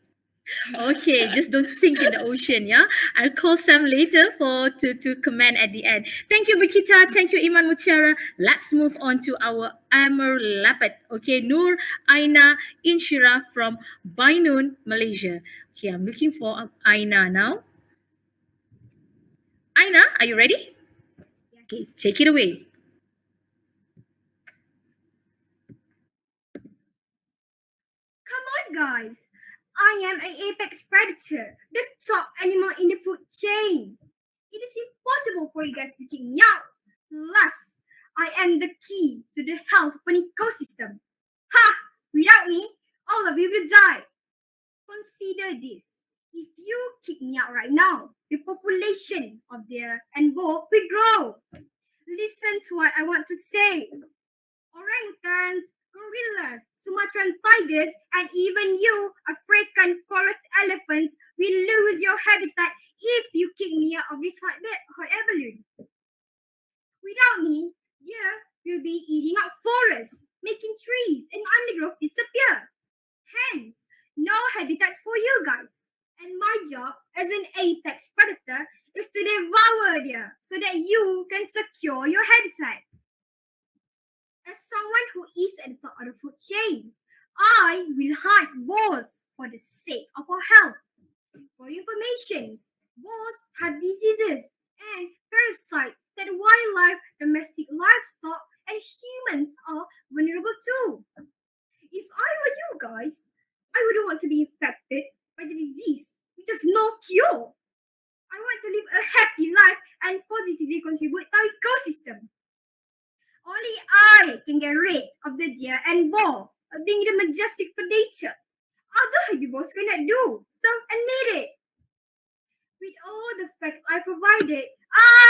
Okay, just don't sink in the ocean, yeah? I'll call Sam later to comment at the end. Thank you, Vakita. Thank you, Iman Mutiara. Let's move on to our Amr Lapat. Okay, Nur Aina Inshira from Bainun, Malaysia. Okay, I'm looking for Aina now. Aina, are you ready? Yes. Okay, take it away. Come on, guys. I am an apex predator, the top animal in the food chain. It is impossible for you guys to kick me out. Plus, I am the key to the health of an ecosystem. Ha! Without me, all of you will die. Consider this. If you kick me out right now, the population of the Enbo will grow. Listen to what I want to say. Orangutans, gorillas, Sumatran tigers, and even you, African forest elephants, will lose your habitat if you kick me out of this hot air balloon. Without me, deer will be eating up forests, making trees and undergrowth disappear. Hence, no habitats for you guys. And my job as an apex predator is to devour deer so that you can secure your habitat. As someone who is at the top of the food chain, I will hunt both for the sake of our health. For information, Both have diseases and parasites that wildlife, domestic livestock, and humans are vulnerable to. If I were you guys, I wouldn't want to be infected by the disease which has no cure. I want to live a happy life and positively contribute to our ecosystem. Only I can get rid of the deer and boar of being the majestic predator. Other herbivores cannot do so admit it. With all the facts I provided,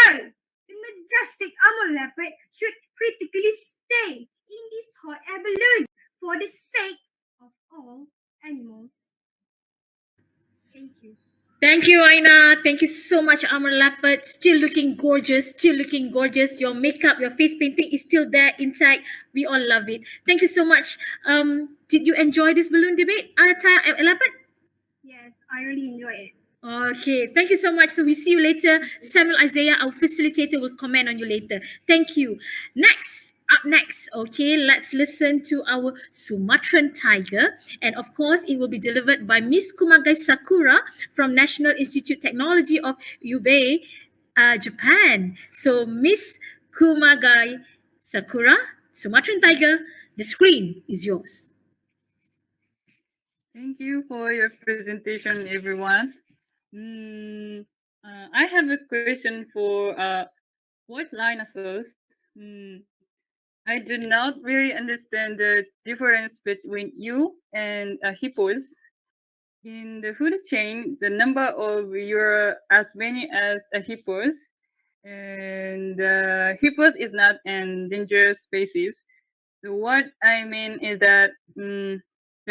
I, the majestic armor leopard, should critically stay in this hot air balloon for the sake of all animals. Thank you. Thank you, Aina. Thank you so much, Amar Leopard. Still looking gorgeous. Still looking gorgeous. Your makeup, your face painting is still there intact. We all love it. Thank you so much. Did you enjoy this balloon debate, Leopard? Yes, I really enjoyed it. Okay, thank you so much. So we see you later. Samuel Isaiah, our facilitator, will comment on you later. Thank you. Up next, okay, let's listen to our Sumatran tiger. And of course, it will be delivered by Miss Kumagai Sakura from National Institute Technology of Ube, Japan. So Miss Kumagai Sakura, Sumatran tiger, the screen is yours. Thank you for your presentation, everyone. I have a question for white dinosaurs. I do not really understand the difference between you and hippos. In the food chain, the number of your as many as a hippos, and hippos is not an endangered species. So what I mean is that the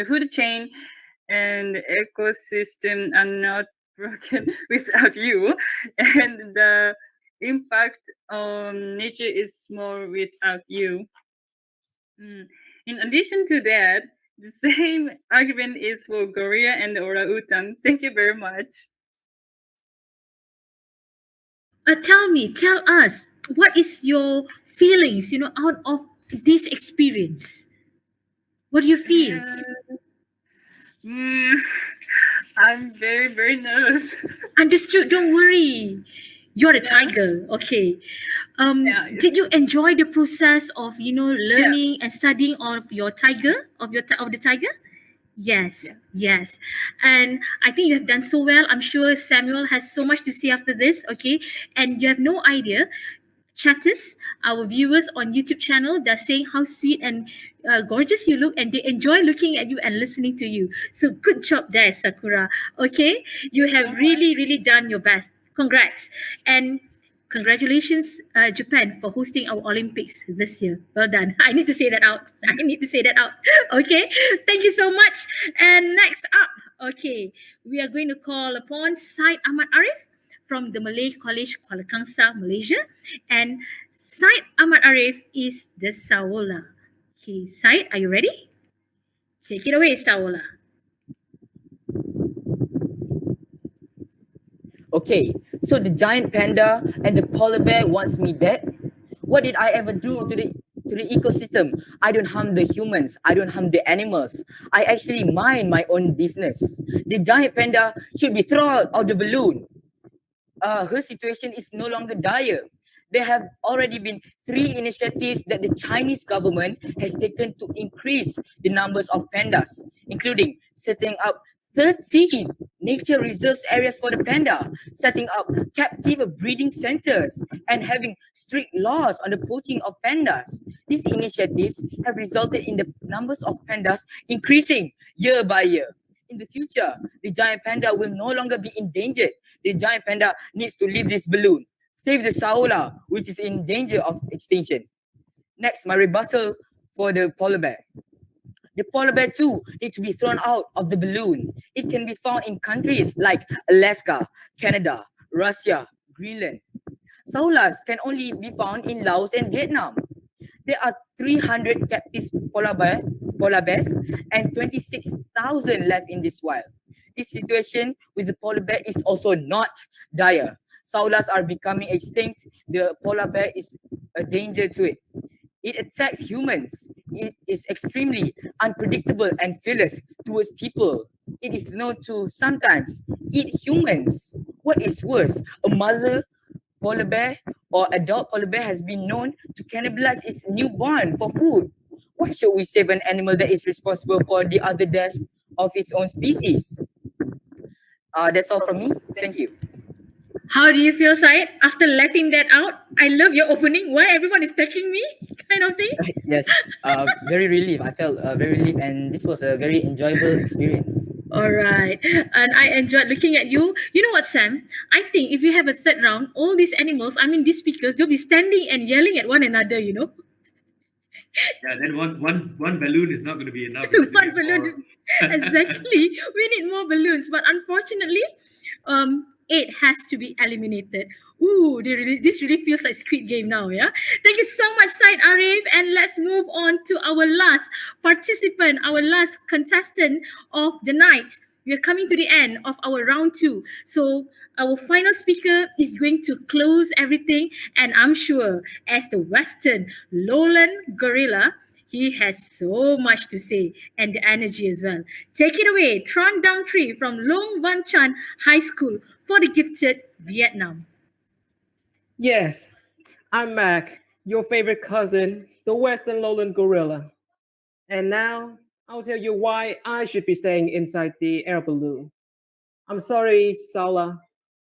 food chain and the ecosystem are not broken without you, and the impact on nature is small without you. In addition to that, the same argument is for gorilla and orangutan. Thank you very much. Tell us, what is your feelings, out of this experience? What do you feel? I'm very, very nervous. Understood. Don't worry. You're a tiger. Okay. Did you enjoy the process of learning and studying of your tiger of the tiger? Yes, yes. And I think you have done so well. I'm sure Samuel has so much to say after this. Okay, and you have no idea. Chatters, our viewers on YouTube channel, they're saying how sweet and gorgeous you look, and they enjoy looking at you and listening to you. So good job there, Sakura. Okay, you have really, really done your best. Congrats, and congratulations, Japan, for hosting our Olympics this year. Well done. I need to say that out. Okay, thank you so much. And next up, okay, we are going to call upon Syed Ahmad Arif from the Malay College, Kuala Kangsar, Malaysia. And Syed Ahmad Arif is the Sawola. Okay, Syed, are you ready? Take it away, Sawola. Okay, so the giant panda and the polar bear wants me dead. What did I ever do to the ecosystem? I don't harm the humans. I don't harm the animals. I actually mind my own business. The giant panda should be thrown out of the balloon. Her situation is no longer dire. There have already been 3 initiatives that the Chinese government has taken to increase the numbers of pandas, including setting up 13 nature reserves areas for the panda, setting up captive breeding centers, and having strict laws on the poaching of pandas. These initiatives have resulted in the numbers of pandas increasing year by year. In the future, the giant panda will no longer be endangered. The giant panda needs to leave this balloon. Save the Saola, which is in danger of extinction. Next, my rebuttal for the polar bear. The polar bear too needs to be thrown out of the balloon. It can be found in countries like Alaska, Canada, Russia, Greenland. Saolas can only be found in Laos and Vietnam. There are 300 captive polar bears and 26,000 left in this wild. This situation with the polar bear is also not dire. Saolas are becoming extinct. The polar bear is a danger to it. It attacks humans. It is extremely unpredictable and fearless towards people. It is known to sometimes eat humans. What is worse, a mother polar bear or adult polar bear has been known to cannibalize its newborn for food. Why should we save an animal that is responsible for the other death of its own species? That's all from me. Thank you. How do you feel, Syed, after letting that out? I love your opening. Why everyone is taking me? Kind of thing. Yes, very relieved. I felt very relieved, and this was a very enjoyable experience. All right. And I enjoyed looking at you. You know what, Sam? I think if you have a third round, all these animals, I mean, these speakers, they'll be standing and yelling at one another, you know? Yeah, then one balloon is not going to be enough. One balloon is exactly. We need more balloons, but unfortunately, 8 has to be eliminated. Ooh, this really feels like Squid Game now, yeah? Thank you so much, Syed Arif. And let's move on to our last participant, our last contestant of the night. We are coming to the end of our round 2. So our final speaker is going to close everything. And I'm sure as the Western lowland gorilla, he has so much to say and the energy as well. Take it away, Tron Dang Tri from Long Van Chan High School for the Gifted, Vietnam. Yes, I'm Mac, your favorite cousin, the Western Lowland Gorilla. And now I'll tell you why I should be staying inside the air balloon. I'm sorry, Sala,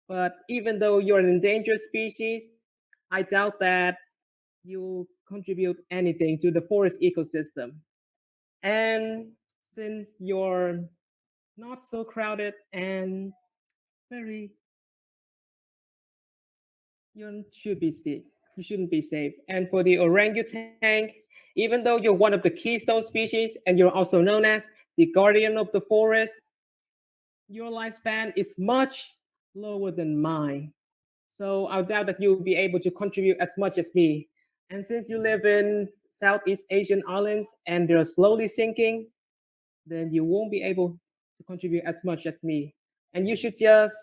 but even though you're an endangered species, I doubt that you'll contribute anything to the forest ecosystem. And since you're not so crowded and very, you should be safe. You shouldn't be safe. And for the orangutan, even though you're one of the keystone species and you're also known as the guardian of the forest, your lifespan is much lower than mine. So I doubt that you'll be able to contribute as much as me. And since you live in Southeast Asian islands and they're slowly sinking, then you won't be able to contribute as much as me. And you should just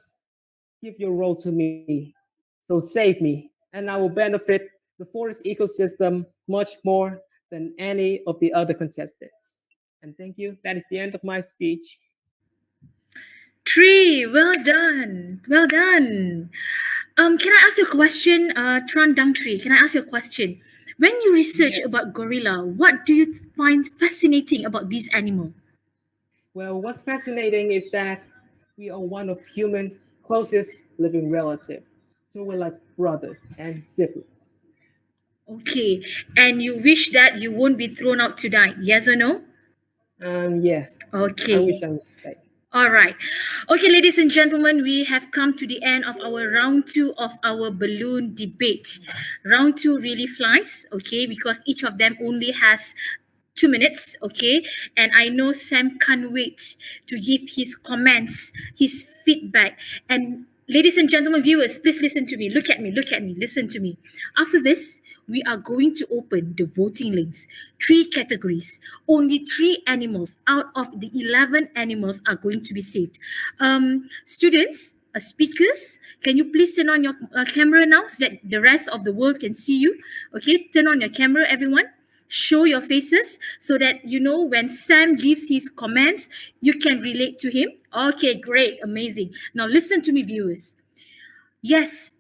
give your role to me. So save me, and I will benefit the forest ecosystem much more than any of the other contestants. And thank you. That is the end of my speech. Tri, well done. Well done. Can I ask you a question, Tran Dang Tri? Can I ask you a question? When you research about gorilla, what do you find fascinating about this animal? Well, what's fascinating is that we are one of humans' closest living relatives. So we're like brothers and siblings. Okay, and you wish that you won't be thrown out tonight, yes or no? Yes. Okay. I wish I was safe. All right. Okay, ladies and gentlemen, we have come to the end of our round 2 of our balloon debate. Round 2 really flies, okay, because each of them only has 2 minutes, okay? And I know Sam can't wait to give his comments, his feedback. And ladies and gentlemen, viewers, please listen to me. Look at me, listen to me. After this, we are going to open the voting links. 3 categories. Only 3 animals out of the 11 animals are going to be saved. Students, speakers, can you please turn on your camera now so that the rest of the world can see you? Okay, turn on your camera, everyone. Show your faces so that you know when Sam gives his comments, you can relate to him. Okay, great, amazing. Now listen to me, viewers. Yes,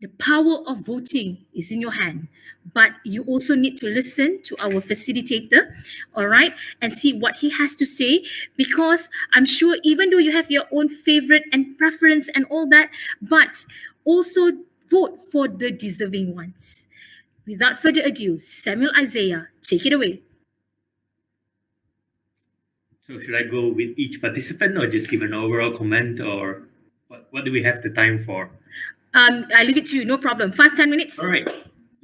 the power of voting is in your hand, but you also need to listen to our facilitator, all right, and see what he has to say, because I'm sure even though you have your own favorite and preference and all that, but also vote for the deserving ones. Without further ado, Samuel Isaiah, take it away. So should I go with each participant or just give an overall comment, or what do we have the time for? I leave it to you, no problem. 5-10 minutes. All right.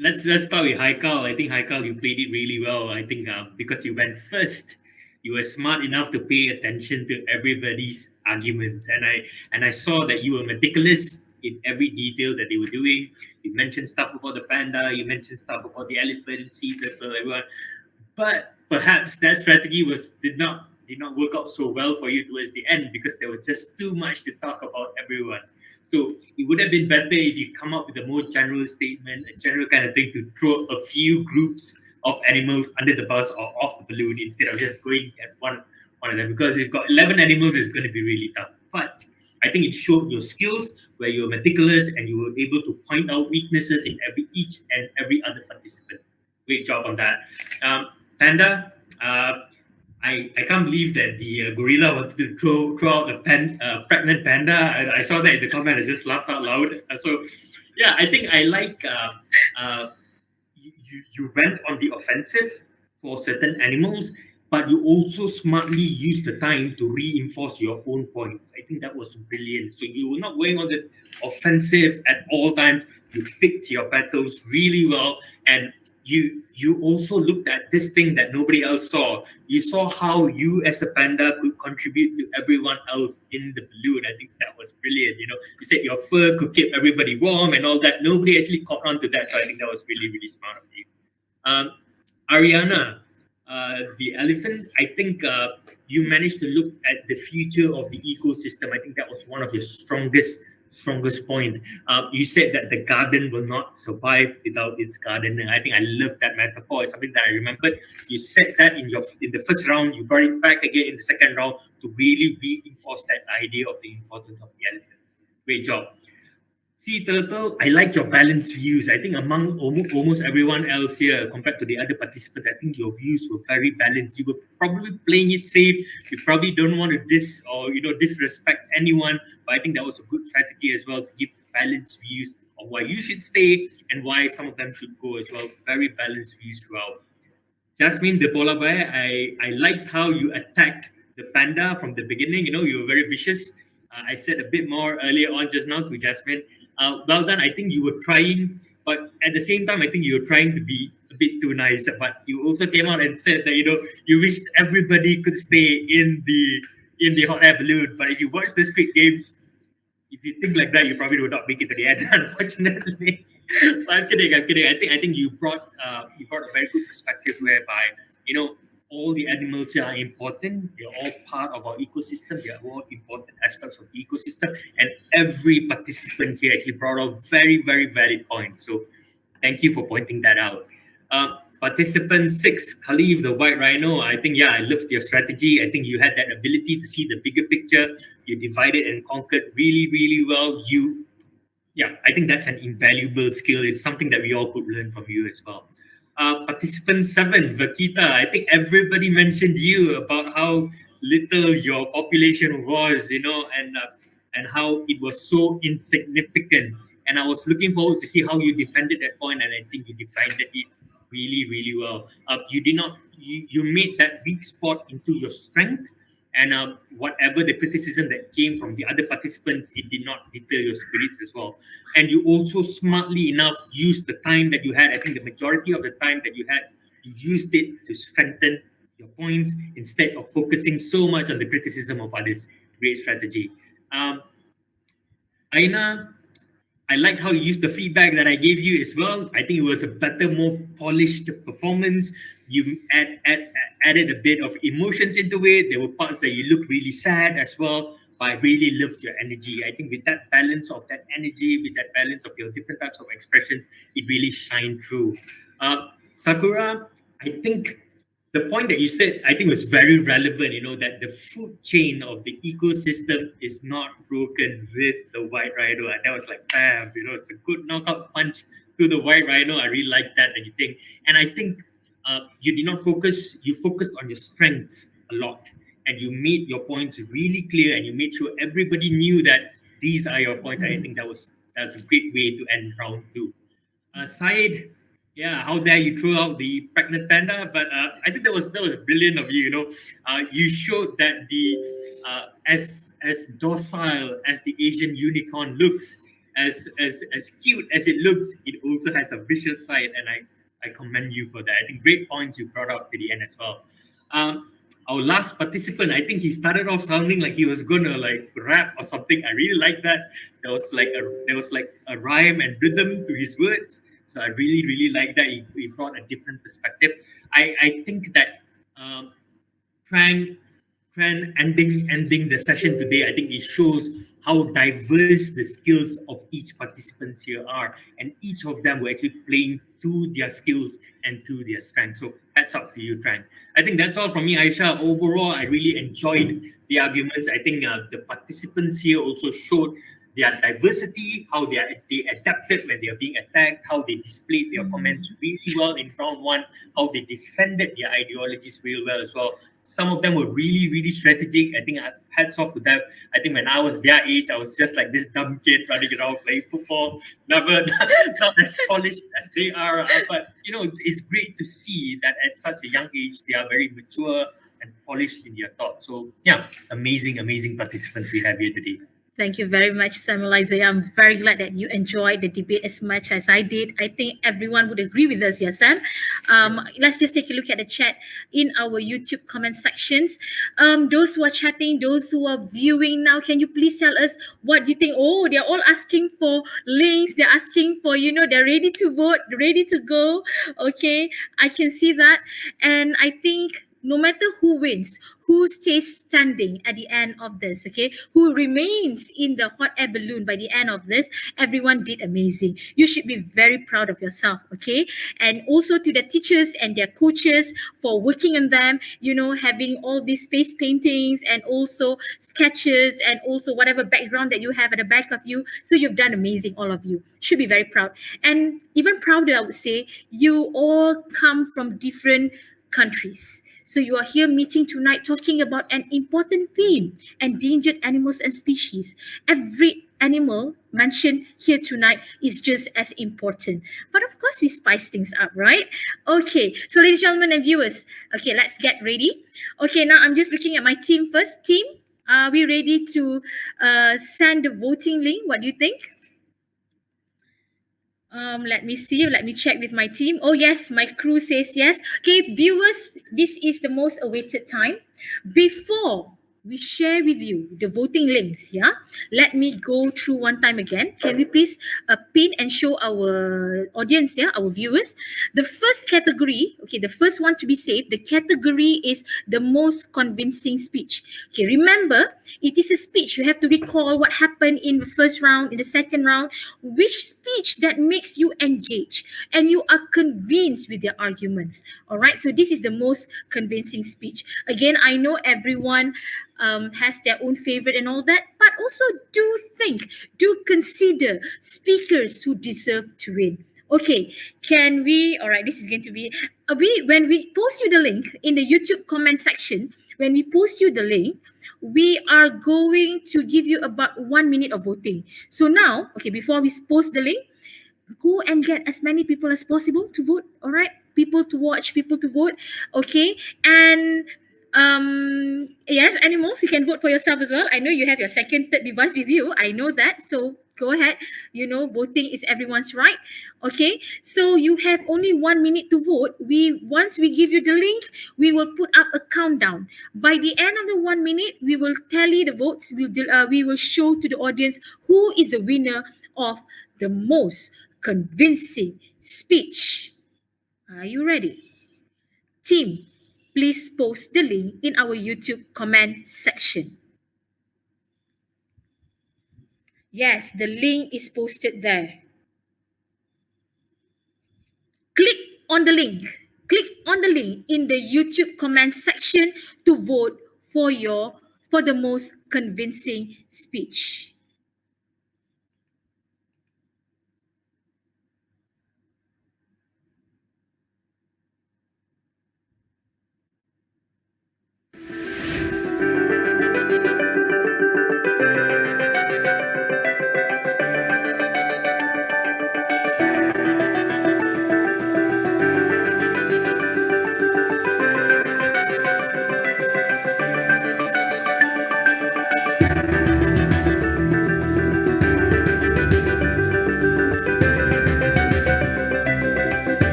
Let's start with Haikal. I think Haikal, you played it really well. I think because you went first, you were smart enough to pay attention to everybody's arguments, and I saw that you were meticulous in every detail that they were doing. You mentioned stuff about the panda, you mentioned stuff about the elephant, sea turtle, everyone. But perhaps that strategy did not work out so well for you towards the end because there was just too much to talk about everyone. So it would have been better if you come up with a more general statement, a general kind of thing to throw a few groups of animals under the bus or off the balloon instead of just going at one of them. Because if you've got 11 animals, it's going to be really tough. But I think it showed your skills where you were meticulous and you were able to point out weaknesses in each and every other participant. Great job on that. Panda, I can't believe that the gorilla wanted to throw out a pregnant panda. I saw that in the comment. I just laughed out loud. So, yeah, I think I like you went on the offensive for certain animals, but you also smartly used the time to reinforce your own points. I think that was brilliant. So you were not going on the offensive at all times. You picked your battles really well, and you also looked at this thing that nobody else saw. You saw how you as a panda could contribute to everyone else in the balloon. I think that was brilliant. You said your fur could keep everybody warm and all that. Nobody actually caught on to that, so I think that was really, really smart of you. Ariana, the elephant, I think you managed to look at the future of the ecosystem. I think that was one of your strongest point. You said that the garden will not survive without its gardener. I think I love that metaphor. It's something that I remembered. You said that in the first round. You brought it back again in the second round to really reinforce that idea of the importance of the elephants. Great job. Sea Turtle, I like your balanced views. I think among almost everyone else here, compared to the other participants, I think your views were very balanced. You were probably playing it safe. You probably don't want to disrespect anyone, but I think that was a good strategy as well to give balanced views of why you should stay and why some of them should go as well. Very balanced views throughout. Jasmine, the polar bear, I liked how you attacked the panda from the beginning. You were very vicious. I said a bit more earlier on just now to Jasmine. Well done. I think you were trying, but at the same time, I think you were trying to be a bit too nice. But you also came out and said that you wished everybody could stay in the hot air balloon. But if you watch the Squid Games, if you think like that, you probably would not make it to the end, unfortunately. But I'm kidding. I think you brought a very good perspective whereby all the animals here are important. They're all part of our ecosystem. They are all important aspects of the ecosystem, and every participant here actually brought out very, very valid points. So, thank you for pointing that out. Participant 6, Khalif, the white rhino. I think, I loved your strategy. I think you had that ability to see the bigger picture. You divided and conquered really, really well. I think that's an invaluable skill. It's something that we all could learn from you as well. Participant 7, Vakita, I think everybody mentioned you about how little your population was, and how it was so insignificant. And I was looking forward to see how you defended that point, and I think you defended it really, really well. You made that weak spot into your strength, and whatever the criticism that came from the other participants, it did not deter your spirits as well. And you also smartly enough used the time that you had. I think the majority of the time that you had, you used it to strengthen your points instead of focusing so much on the criticism of others. Great strategy. Aina, I liked how you used the feedback that I gave you as well. I think it was a better, more polished performance. You added a bit of emotions into it. There were parts that you looked really sad as well, but I really loved your energy. I think with that balance of that energy, with that balance of your different types of expressions, it really shined through. Sakura, I think the point that you said, I think was very relevant, that the food chain of the ecosystem is not broken with the white rhino. And that was like, bam, it's a good knockout punch to the white rhino. I really like that you think. And I think you did not focus, you focused on your strengths a lot. And you made your points really clear, and you made sure everybody knew that these are your points. I think that's a great way to end round 2. Syed, how dare you throw out the pregnant panda? But I think that was brilliant of you. You showed that as docile as the Asian unicorn looks, as cute as it looks, it also has a vicious side, and I commend you for that. I think great points you brought up to the end as well. Our last participant, I think he started off sounding like he was gonna rap or something. I really like that. There was like a rhyme and rhythm to his words. So I really, really like that. He brought a different perspective. I think that Keren, ending the session today, I think it shows how diverse the skills of each participants here are, and each of them were actually playing to their skills and to their strengths. So hats up to you, Keren. I think that's all from me, Aisha. Overall, I really enjoyed the arguments. I think the participants here also showed their diversity, how they adapted when they are being attacked, how they displayed their comments really well in round one, how they defended their ideologies really well as well. Some of them were really, really strategic. I think hats off to them. I think when I was their age, I was just like this dumb kid running around playing football, never not as polished as they are. But it's great to see that at such a young age they are very mature and polished in their thought. So yeah, amazing participants we have here today. Thank you very much, Samuel Isaiah. I'm very glad that you enjoyed the debate as much as I did. I think everyone would agree with us, yes, Sam. Let's just take a look at the chat in our YouTube comment sections. Those who are chatting, those who are viewing now, can you please tell us what you think? Oh, they're all asking for links. They're asking for, they're ready to vote, ready to go. Okay, I can see that. And I think no matter who wins, who stays standing at the end of this, okay, who remains in the hot air balloon by the end of this, everyone did amazing. You should be very proud of yourself, okay? And also to the teachers and their coaches for working on them, having all these face paintings and also sketches and also whatever background that you have at the back of you. So you've done amazing, all of you. Should be very proud. And even prouder, I would say, you all come from different countries. So you are here meeting tonight talking about an important theme, endangered animals and species. Every animal mentioned here tonight is just as important. But of course, we spice things up, right? Okay, so ladies, gentlemen, and viewers, okay, let's get ready. Okay, now I'm just looking at my team first. Team, are we ready to send the voting link? What do you think? Let me see. Let me check with my team. Oh, yes, my crew says yes. Okay, viewers, this is the most awaited time. Before we share with you the voting links, yeah, let me go through one time again. Can we please pin and show our audience, yeah, our viewers? The first category, okay, the first one to be saved, the category is the most convincing speech. Okay, remember, it is a speech. You have to recall what happened in the first round, in the second round, which speech that makes you engage and you are convinced with their arguments. All right, so this is the most convincing speech. Again, I know everyone has their own favorite and all that, but also do consider speakers who deserve to win. Okay, can we, all right, this is going to be, when we post you the link in the YouTube comment section, when we post you the link, we are going to give you about 1 minute of voting. So now, okay, before we post the link, go and get as many people as possible to vote, all right? People to watch, people to vote, okay? And yes, animals, you can vote for yourself as well. I know you have your second, third device with you. I know that. So go ahead. Voting is everyone's right. Okay. So you have only 1 minute to vote. Once we give you the link, we will put up a countdown. By the end of the 1 minute, we will tally the votes. We will show to the audience who is the winner of the most convincing speech. Are you ready? Team, please post the link in our YouTube comment section. Yes, the link is posted there. Click on the link. Click on the link in the YouTube comment section to vote for the most convincing speech.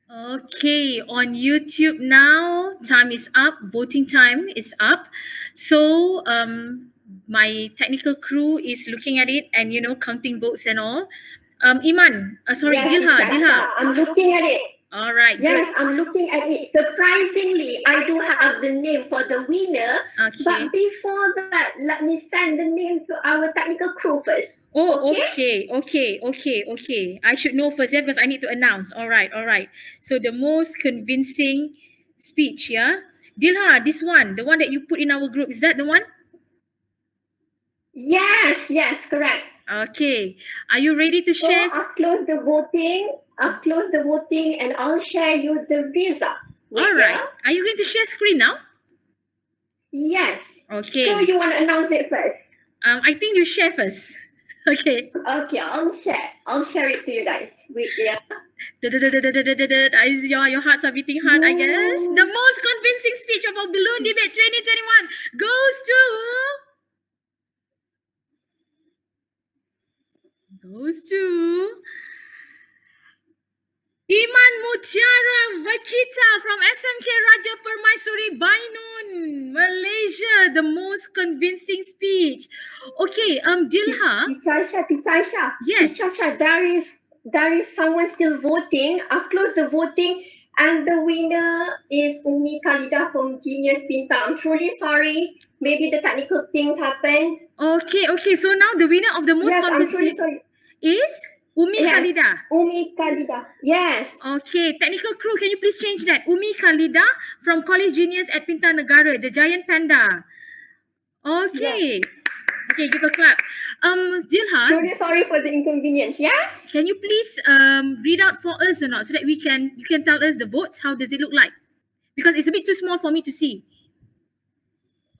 Okay, on YouTube now, time is up. Voting time is up. So, my technical crew is looking at it and counting votes and all. Iman, sorry, Yes, Dilha, Miss Dilha. Tasha, I'm looking at it. All right, Yes, good. I'm looking at it. Surprisingly, I do have the name for the winner. Okay. But before that, let me send the name to our technical crew first. Oh, Okay? okay. I should know first, yeah, because I need to announce. All right. So the most convincing speech, yeah. Dilha, this one, the one that you put in our group, is that the one? Yes, correct. Okay. Are you ready to So share? I've closed the voting. And I'll share you the result. All right. Are you going to share screen now? Yes. Okay. So you want to announce it first? I think you share first. Okay. Okay, I'll share it to you guys. Wait, yeah. Your hearts are beating hard, I guess. The most convincing speech of our balloon debate 2021 goes to Iman Mutiara Vakita from SMK Raja Permaisuri Bainon, Malaysia. The most convincing speech. Okay, Dilha. Teacher Aisha. Yes. Teacher Aisha, there is someone still voting. I've closed the voting and the winner is Umi Khalida from Genius Pinta. I'm truly sorry. Maybe the technical things happened. Okay. So now the winner of the most Yes, I'm truly convincing sorry. is Umi Khalida. Umi Khalida. Yes. Okay, technical crew, can you please change that? Umi Khalida from College Genius at Pinta Negara, the giant panda. Okay. Yes. Okay, give a clap. Dilha. Truly sorry for the inconvenience. Yes. Can you please read out for us or not so that you can tell us the votes? How does it look like? Because it's a bit too small for me to see.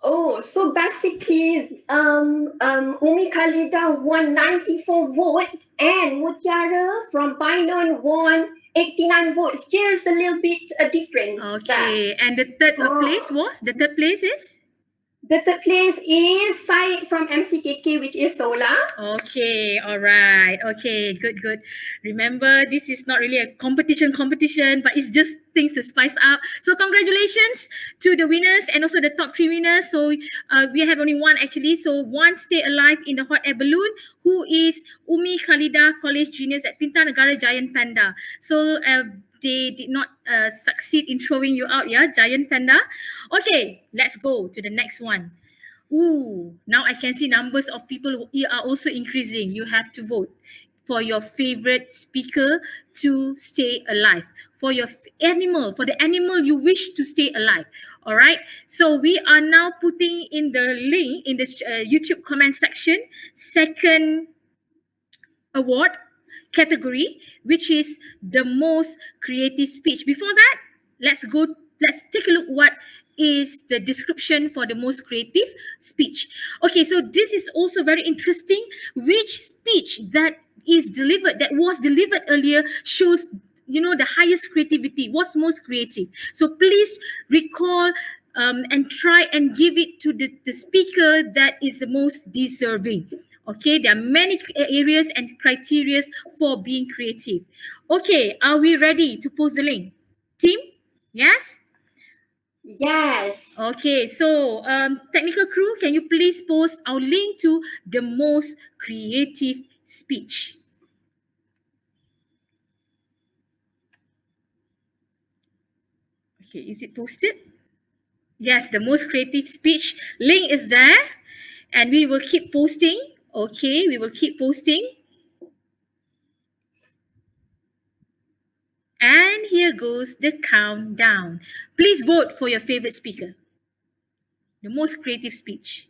Oh, so basically, Umi Khalida won 94 votes and Mutiara from Bainon won 89 votes. Just a little bit a difference. Okay, and the third place was? The third place is? The third place is Syed from MCKK, which is Sekolah. Okay, all right. Okay, good. Remember, this is not really a competition, but it's just things to spice up. So congratulations to the winners and also the top 3 winners. So we have only one actually. So one stay alive in the hot air balloon, who is Umi Khalida, College Genius at Pinta Negara Giant Panda. So they did not succeed in throwing you out, yeah, Giant Panda. Okay, let's go to the next one. Ooh, now I can see numbers of people are also increasing. You have to vote for your favorite speaker to stay alive. For your for the animal you wish to stay alive. All right. So we are now putting in the link in the YouTube comment section. Second award category, which is the most creative speech. Before that, let's take a look what is the description for the most creative speech. Okay, so this is also very interesting. Which speech that was delivered earlier shows the highest creativity, what's most creative. So please recall and try and give it to the speaker that is the most deserving. Okay, there are many areas and criteria for being creative. Okay, are we ready to post the link? Team? Yes? Yes. Okay, so technical crew, can you please post our link to the most creative speech? Okay, is it posted? Yes, the most creative speech link is there, and we will keep posting. Okay, we will keep posting. And here goes the countdown. Please vote for your favorite speaker. The most creative speech.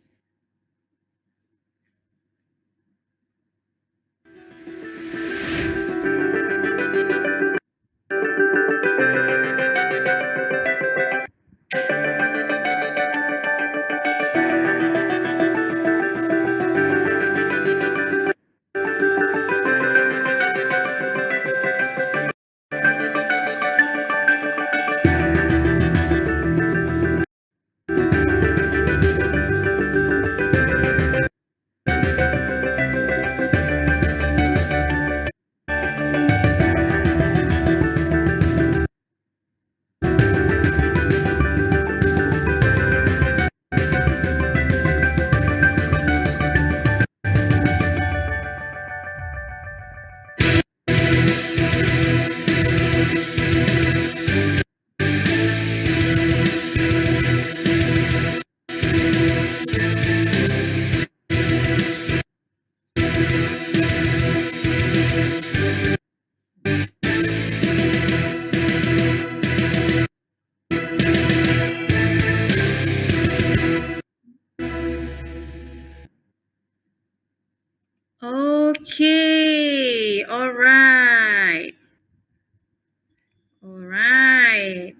right.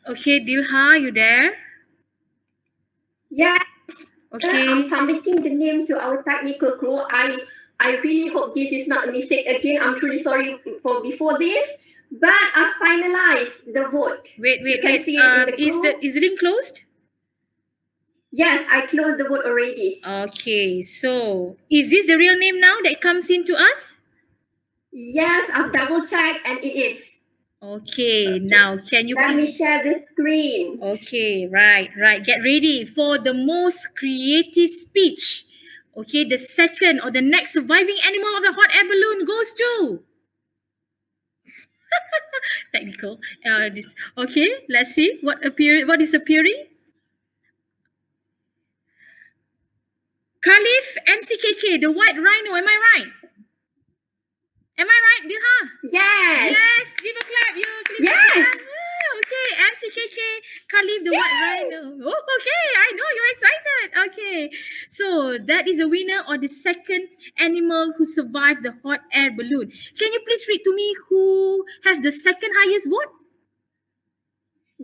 Okay, Dilha, you there? Yeah, Okay. I'm submitting the name to our technical crew. I really hope this is not a mistake again. I'm truly sorry for before this, but I finalized the vote. Wait. You can see it in the group. Is the link closed? Yes, I closed the vote already. Okay, so is this the real name now that comes into us? Yes, I've double checked and it is. Okay, now can you Let me please share the screen. Okay, right. Get ready for the most creative speech. Okay, the second or the next surviving animal of the hot air balloon goes to technical. Okay, let's see what is appearing. Khalif MCKK, the white rhino. Am I right? Am I right, Dilha? Yes. Yes. Give a clap. Yes. Okay, MCKK, Khalif, the white rhino. Oh, okay, I know you're excited. Okay, so that is a winner or the second animal who survives the hot air balloon. Can you please read to me who has the second highest vote?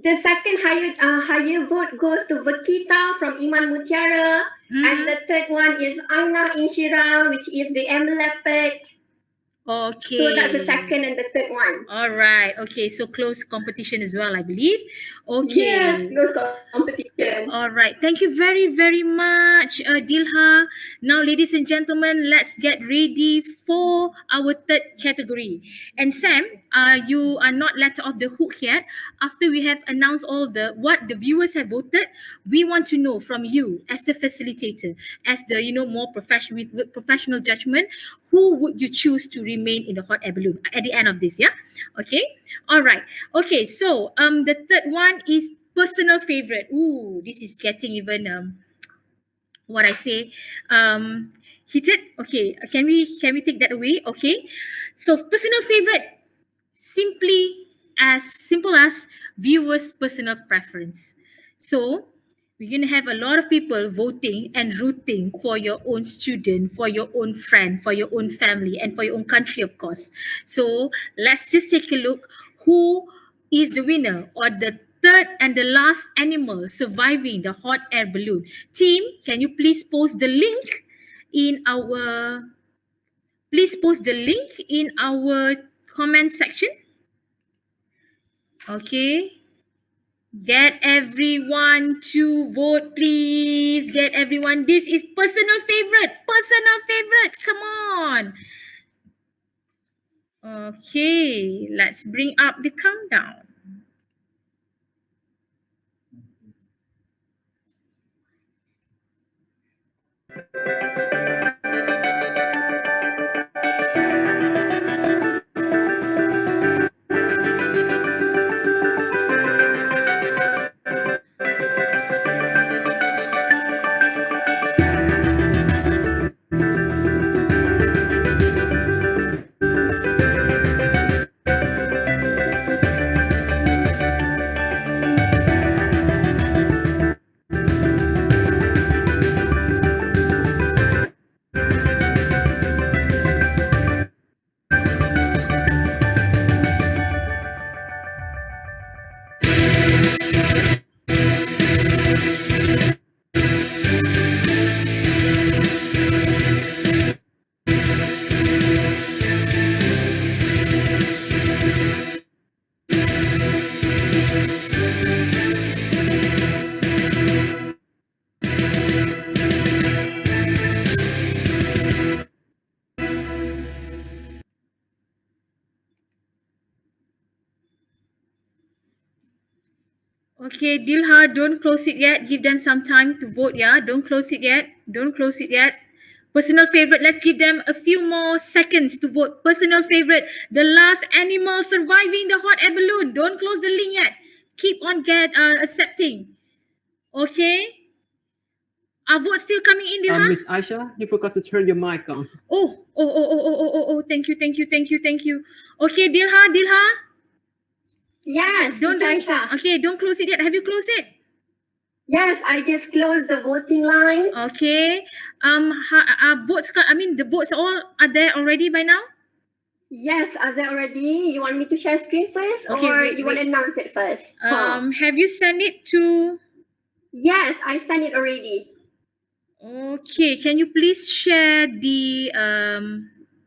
The second higher vote goes to Vakita from Iman Mutiara, and the third one is Aina Inshira, which is the M leopard. Okay. So that's the second and the third one. All right. Okay, so close competition as well, I believe. Okay. Yes, close competition. All right. Thank you very, very much, Dilha. Now, ladies and gentlemen, let's get ready for our third category. And Sam, you are not let off the hook yet. After we have announced all what the viewers have voted, we want to know from you as the facilitator, as the more professional with professional judgment, who would you choose to remain in the hot air balloon at the end of this? Yeah. Okay. All right. Okay. So the third one is personal favorite. Ooh, this is getting even what I say heated. Okay, can we take that away? Okay, so personal favorite, simple as viewers' personal preference. So we're gonna have a lot of people voting and rooting for your own student, for your own friend, for your own family, and for your own country, of course. So let's just take a look who is the winner or the third and the last animal surviving the hot air balloon. Team, can you please post the link in our comment section? Okay. Get everyone to vote, please. Get everyone. This is personal favorite. Personal favorite. Come on. Okay. Let's bring up the countdown. Okay, Dilha, don't close it yet. Give them some time to vote, yeah? Don't close it yet. Don't close it yet. Personal favorite, let's give them a few more seconds to vote. Personal favorite, the last animal surviving the hot air balloon. Don't close the link yet. Keep on accepting. Okay? Are votes still coming in, Dilha? Miss Aisha, you forgot to turn your mic on. Oh. Thank you. Okay, Dilha. Yes, Don't Aisha. Okay, don't close it yet. Have you closed it? Yes, I just closed the voting line. Okay. The votes all are there already by now? Yes, are they already? You want me to share screen first, Okay, or wait, you want to wait. announce it first? Have you sent it to? Yes, I sent it already. Okay, can you please share the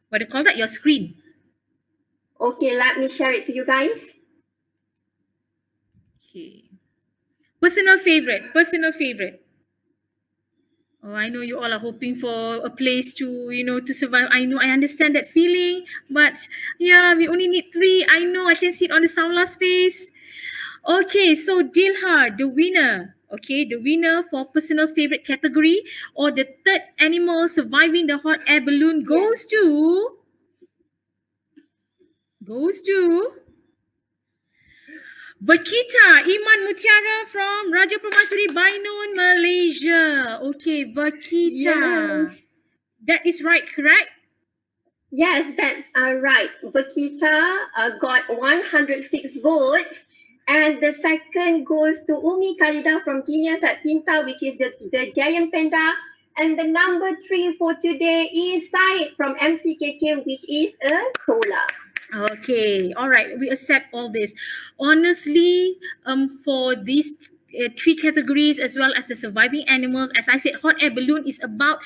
what do you call that? Your screen. Okay, let me share it to you guys. Okay. Personal favorite. Personal favorite. Oh, I know you all are hoping for a place to survive. I know, I understand that feeling, but yeah, we only need 3. I know, I can see it on the Saula's face. Okay, so Dilha, the winner. Okay, the winner for personal favorite category or the third animal surviving the hot air balloon goes to Vakita Iman Mutiara from Raja Permaisuri Bainon, Malaysia. Okay, Vakita. Yes. That is right, correct? Yes, that's right. Vakita got 106 votes. And the second goes to Umi Khalida from Genius at Pinta, which is the giant panda. And the number 3 for today is Said from MCKK, which is a Sekolah. Okay, all right, we accept all this. Honestly, for these 3 categories as well as the surviving animals, as I said, hot air balloon is about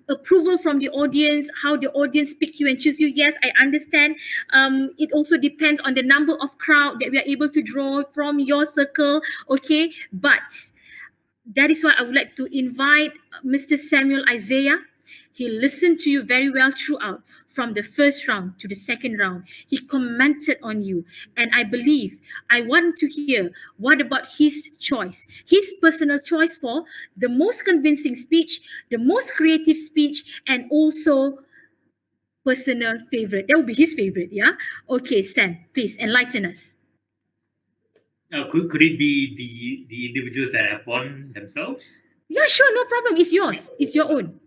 approval from the audience, how the audience pick you and choose you. Yes, I understand. It also depends on the number of crowd that we are able to draw from your circle. Okay, but that is why I would like to invite Mr. Samuel Isaiah. He listened to you very well throughout, from the first round to the second round. He commented on you. And I want to hear what about his choice, his personal choice for the most convincing speech, the most creative speech, and also personal favorite. That would be his favorite, yeah? Okay, Sam, please enlighten us. Could it be the individuals that have won themselves? Yeah, sure, no problem. It's yours. It's your own.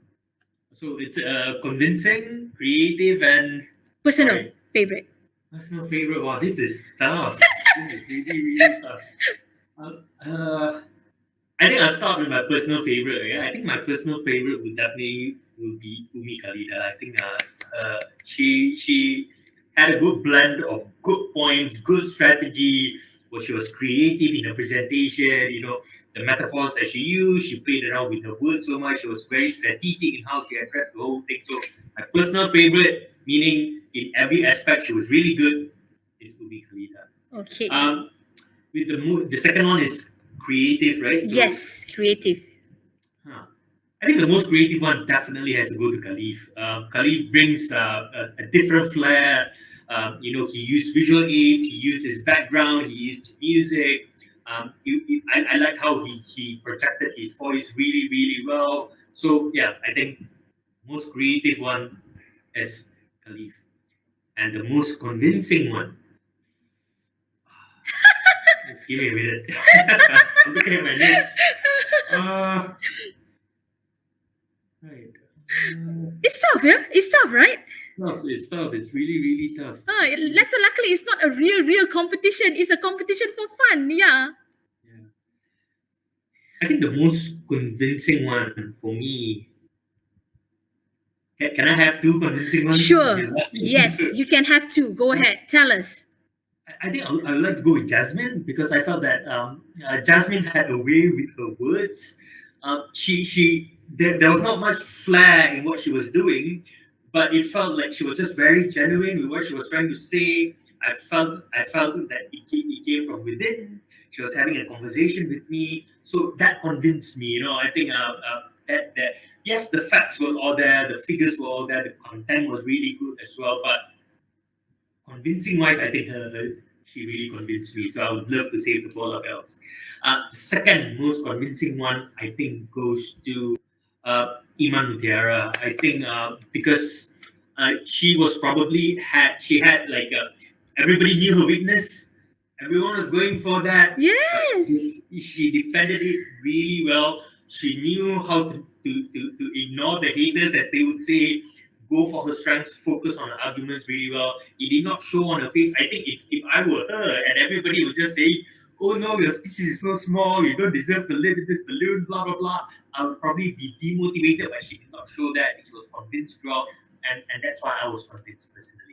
So it's convincing, creative, and Personal favorite. Personal favorite. Wow, this is tough. This is really tough. I think I'll start with my personal favorite. Yeah, I think my personal favorite would definitely be Umi Khalida. I think she had a good blend of good points, good strategy. Where she was creative in her presentation. The metaphors that she used. She played around with her words so much. She was very strategic in how she addressed the whole thing. So my personal favorite, meaning in every aspect, she was really good, is Umi Khalida. Okay. With the second one is creative, right? So, yes, creative. I think the most creative one definitely has to go to Khalif. Khalif brings a different flair. He used visual aids, he used his background, he used music. I like how he protected his voice really, really well. So yeah, I think most creative one is Khalif. And the most convincing one. Just give me a minute. I'm looking at my notes. Right. It's tough, yeah? It's tough, right? No, it's tough. It's really, really tough. So luckily, it's not a real competition. It's a competition for fun, yeah. I think the most convincing one for me. Can I have 2 convincing ones? Sure. Yes, you can have 2. Go ahead. Tell us. I think I would like to go with Jasmine because I felt that Jasmine had a way with her words. There was not much flair in what she was doing, but it felt like she was just very genuine with what she was trying to say. I felt that it came from within. She was having a conversation with me, so that convinced me. I think that yes, the facts were all there, the figures were all there, the content was really good as well, but convincing wise, I think she really convinced me. So I would love to save the polar bears. The second most convincing one, I think, goes to Iman Mutiara. I think because she was probably she had like everybody knew her weakness. Everyone was going for that. Yes. She defended it really well. She knew how to ignore the haters, as they would say. Go for her strengths, focus on the arguments really well. It did not show on her face. I think if I were her and everybody would just say, oh no, your species is so small, you don't deserve to live in this balloon, blah, blah, blah, I would probably be demotivated, but she did not show that. She was convinced throughout, and that's why I was convinced personally.